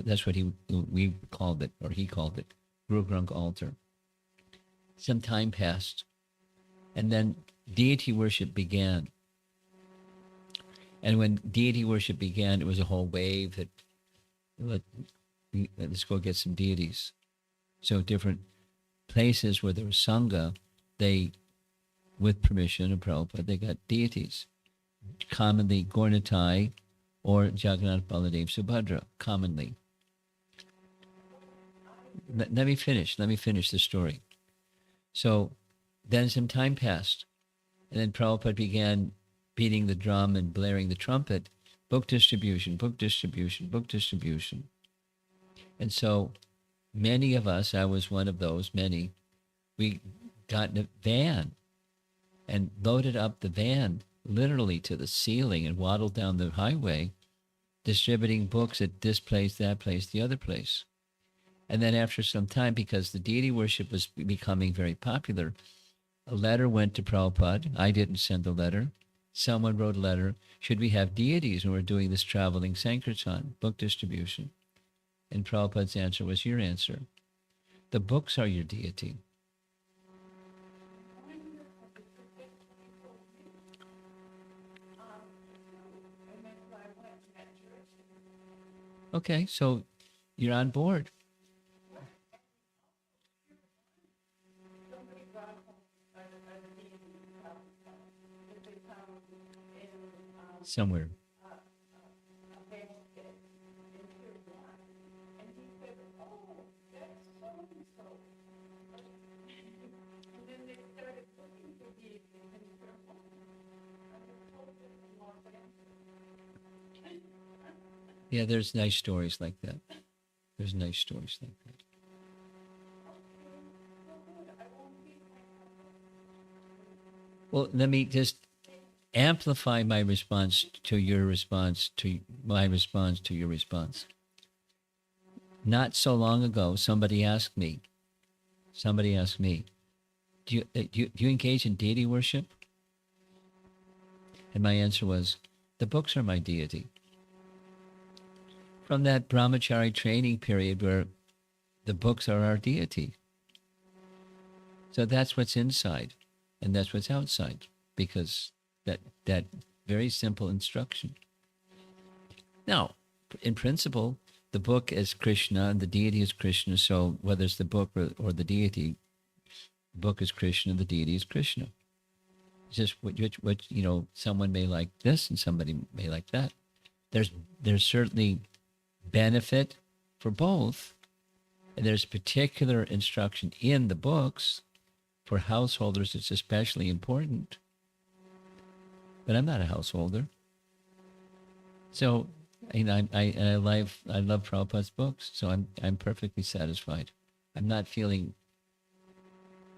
A: That's what we called it, or he called it, Guru Garanga altar. Some time passed, and then deity worship began. And when deity worship began, it was a whole wave that, let's go get some deities. So different places where there was Sangha, they, with permission of Prabhupada, they got deities. Commonly Gaurnitai or Jagannath Baladev Subhadra, commonly. Let me finish the story. So then some time passed, and then Prabhupada began beating the drum and blaring the trumpet, book distribution, book distribution, book distribution. And so many of us, I was one of those, many, we got in a van and loaded up the van literally to the ceiling and waddled down the highway, distributing books at this place, that place, the other place. And then after some time, because the deity worship was becoming very popular, a letter went to Prabhupada. I didn't send the letter. Someone wrote a letter. Should we have deities when we're doing this traveling Sankirtan, book distribution? And Prabhupada's answer was your answer. The books are your deity. Okay, so you're on board. Somewhere. Yeah, there's nice stories like that. There's nice stories like that. Well, let me just amplify my response to your response to my response to your response. Not so long ago, somebody asked me, do you engage in deity worship? And my answer was, the books are my deity. From that brahmachari training period where the books are our deity. So that's what's inside and that's what's outside, because that very simple instruction. Now, in principle, the book is Krishna and the deity is Krishna. So whether it's the book or the deity, the book is Krishna, the deity is Krishna. It's just what someone may like this and somebody may like that. There's certainly benefit for both. And there's particular instruction in the books for householders. It's especially important. But I'm not a householder. So I love Prabhupada's books, so I'm perfectly satisfied. I'm not feeling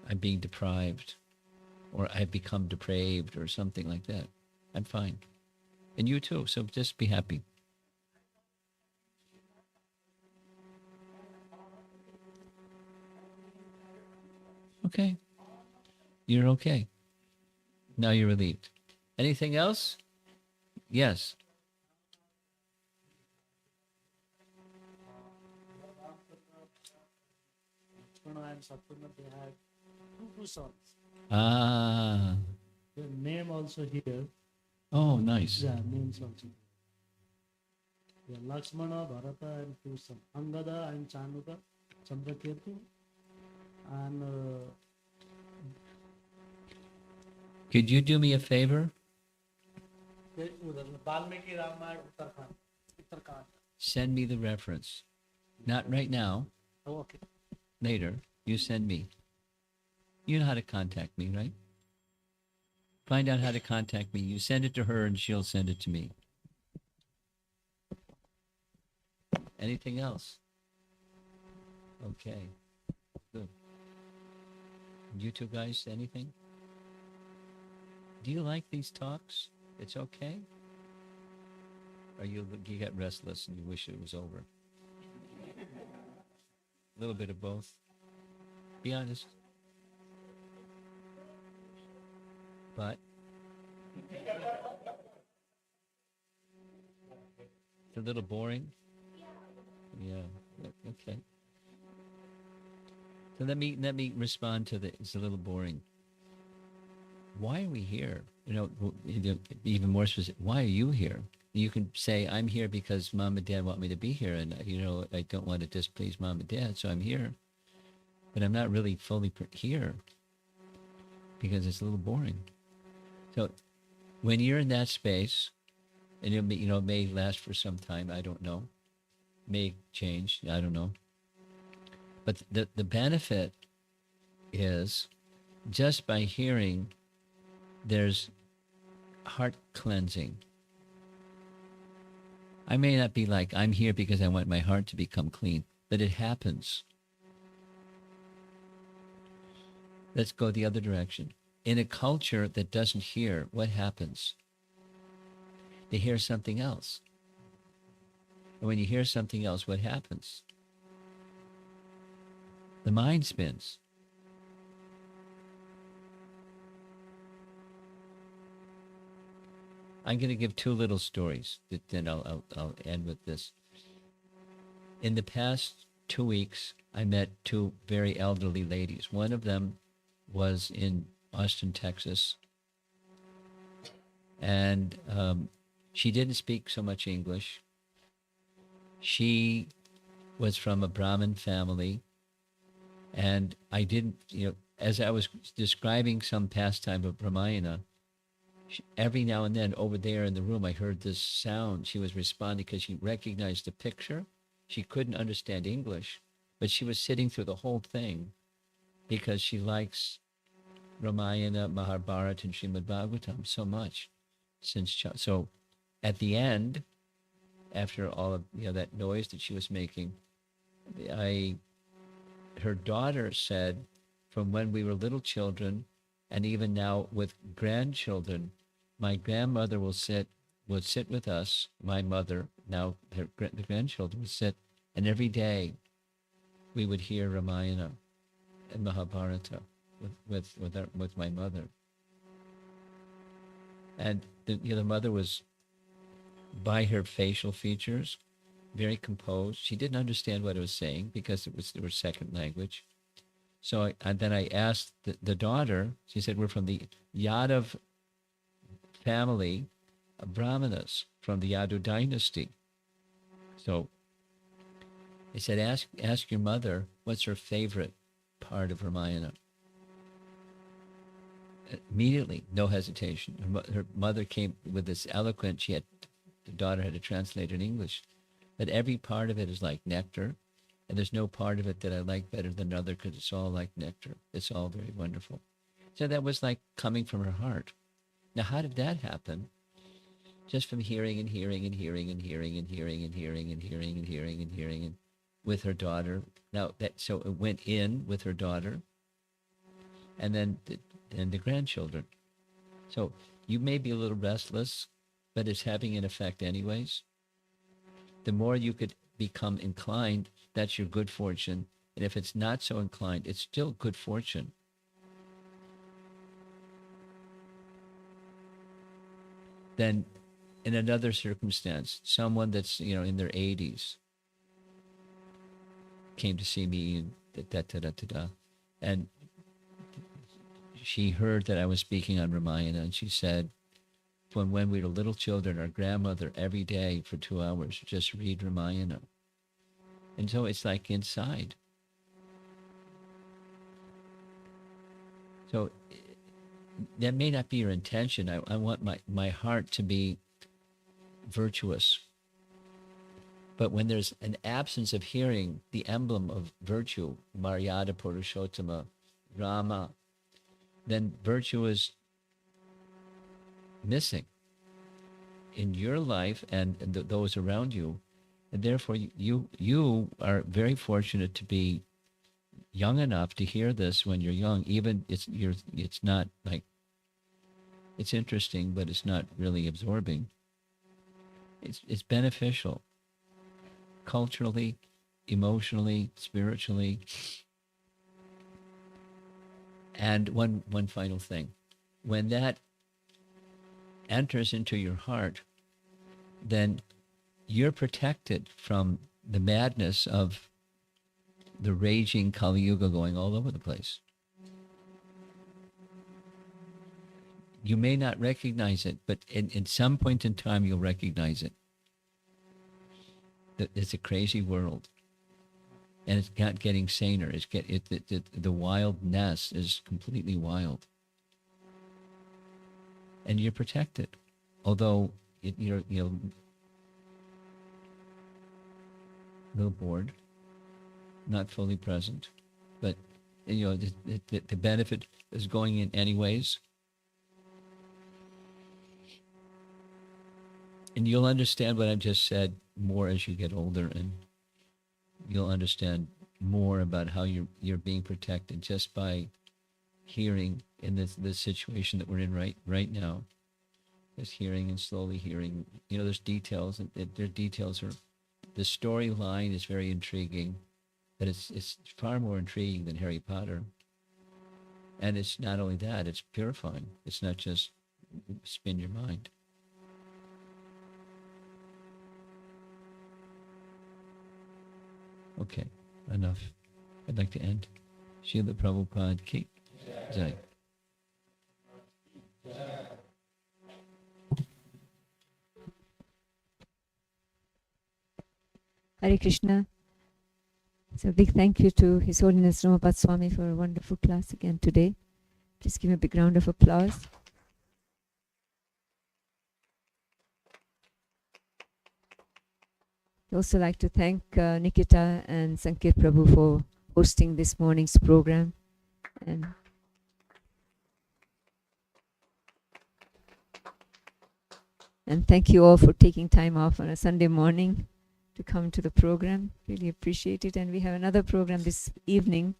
A: I'm being deprived or I've become depraved or something like that. I'm fine. And you too, so just be happy. Okay. You're okay. Now you're relieved. Anything else? Yes.
F: Shatrughna and Shatrughna, they had two sons.
A: Ah.
F: Their name also here.
A: Oh, nice.
F: Yeah, names also. Yeah, Lakshmana, Bharata, and two sons. Angada and Chanuka, Chandraketu, and
A: Could you do me a favor?
F: Valmiki Ramayana Uttarakhand.
A: Send me the reference. Not right now.
F: Oh, okay.
A: Later. You send me. You know how to contact me, right? Find out how to contact me. You send it to her and she'll send it to me. Anything else? Okay. Good. You two guys, anything? Do you like these talks? It's okay? Or you get restless and you wish it was over? A little bit of both. Be honest. But it's a little boring. Yeah. Okay. So let me respond to the. It's a little boring. Why are we here? Even more specific. Why are you here? You can say, I'm here because mom and dad want me to be here, and I don't want to displease mom and dad, so I'm here. But I'm not really fully here because it's a little boring. So when you're in that space, and it may last for some time, I don't know, may change, I don't know. But the benefit is just by hearing, there's heart cleansing. I may not be like, I'm here because I want my heart to become clean, but it happens. Let's go the other direction. In a culture that doesn't hear, what happens? They hear something else. And when you hear something else, what happens? The mind spins. I'm going to give two little stories, then I'll end with this. In the past 2 weeks, I met two very elderly ladies. One of them was in Austin, Texas, and she didn't speak so much English. She was from a Brahmin family, and I didn't, as I was describing some pastime of Ramayana, every now and then over there in the room, I heard this sound. She was responding because she recognized the picture. She couldn't understand English, but she was sitting through the whole thing because she likes Ramayana, Mahabharata, and Srimad Bhagavatam so much. So at the end, after all of that noise that she was making, her daughter said, from when we were little children, and even now with grandchildren, my grandmother would sit with us. My mother, now the grandchildren, would sit And every day we would hear Ramayana and Mahabharata with my mother. And the mother was, by her facial features, very composed. She didn't understand what I was saying because it was her second language. So then I asked the daughter, she said, we're from the Yadav family of Brahmanas, from the Yadu dynasty. So I said, ask your mother what's her favorite part of Ramayana. Immediately, no hesitation. Her mother came with this eloquent, the daughter had to translate in English, that every part of it is like nectar, and there's no part of it that I like better than another because it's all like nectar. It's all very wonderful. So that was like coming from her heart. Now, how did that happen? Just from hearing and hearing and hearing and hearing and hearing and hearing and hearing and hearing and hearing and with her daughter. Now so it went in with her daughter, and then the grandchildren. So you may be a little restless, but it's having an effect anyways. The more you could become inclined, that's your good fortune. And if it's not so inclined, it's still good fortune. Then in another circumstance, someone that's, in their 80s came to see me and she heard that I was speaking on Ramayana, and she said, when we were little children, our grandmother every day for 2 hours just read Ramayana. And so it's like inside. So that may not be your intention. I want my heart to be virtuous. But when there's an absence of hearing the emblem of virtue, Maryada Purushottama, Rama, then virtue is missing in your life and those around you. And therefore, you are very fortunate to be young enough to hear this when you're young. Even it's not like, it's interesting, but it's not really absorbing. It's beneficial, culturally, emotionally, spiritually. And one final thing, when that enters into your heart, then you're protected from the madness of the raging Kali Yuga going all over the place. You may not recognize it, but in some point in time, you'll recognize it. That it's a crazy world, and it's not getting saner. The wildness is completely wild, and you're protected, although you're a little bored, not fully present, but the benefit is going in anyways. And you'll understand what I've just said more as you get older, and you'll understand more about how you're being protected just by hearing in this situation that we're in right now. Just hearing and slowly hearing. There's details, and their details are. The storyline is very intriguing, but it's far more intriguing than Harry Potter. And it's not only that; it's purifying. It's not just spin your mind. Okay, enough. I'd like to end. Srila Prabhupada ki jai.
I: Hare Krishna. So big thank you to His Holiness Ramapad Swami for a wonderful class again today. Please give him a big round of applause. I'd also like to thank Nikita and Sankir Prabhu for hosting this morning's program. And thank you all for taking time off on a Sunday morning to come to the program. Really appreciate it. And we have another program this evening.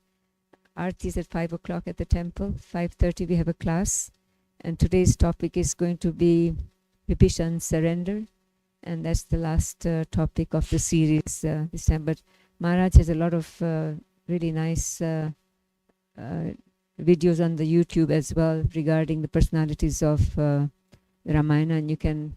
I: Aarti is at 5 o'clock at the temple. 5:30 we have a class. And today's topic is going to be Vibhishan's surrender. and that's the last topic of the series this time. But Maharaj has a lot of really nice videos on the YouTube as well regarding the personalities of Ramayana, and you can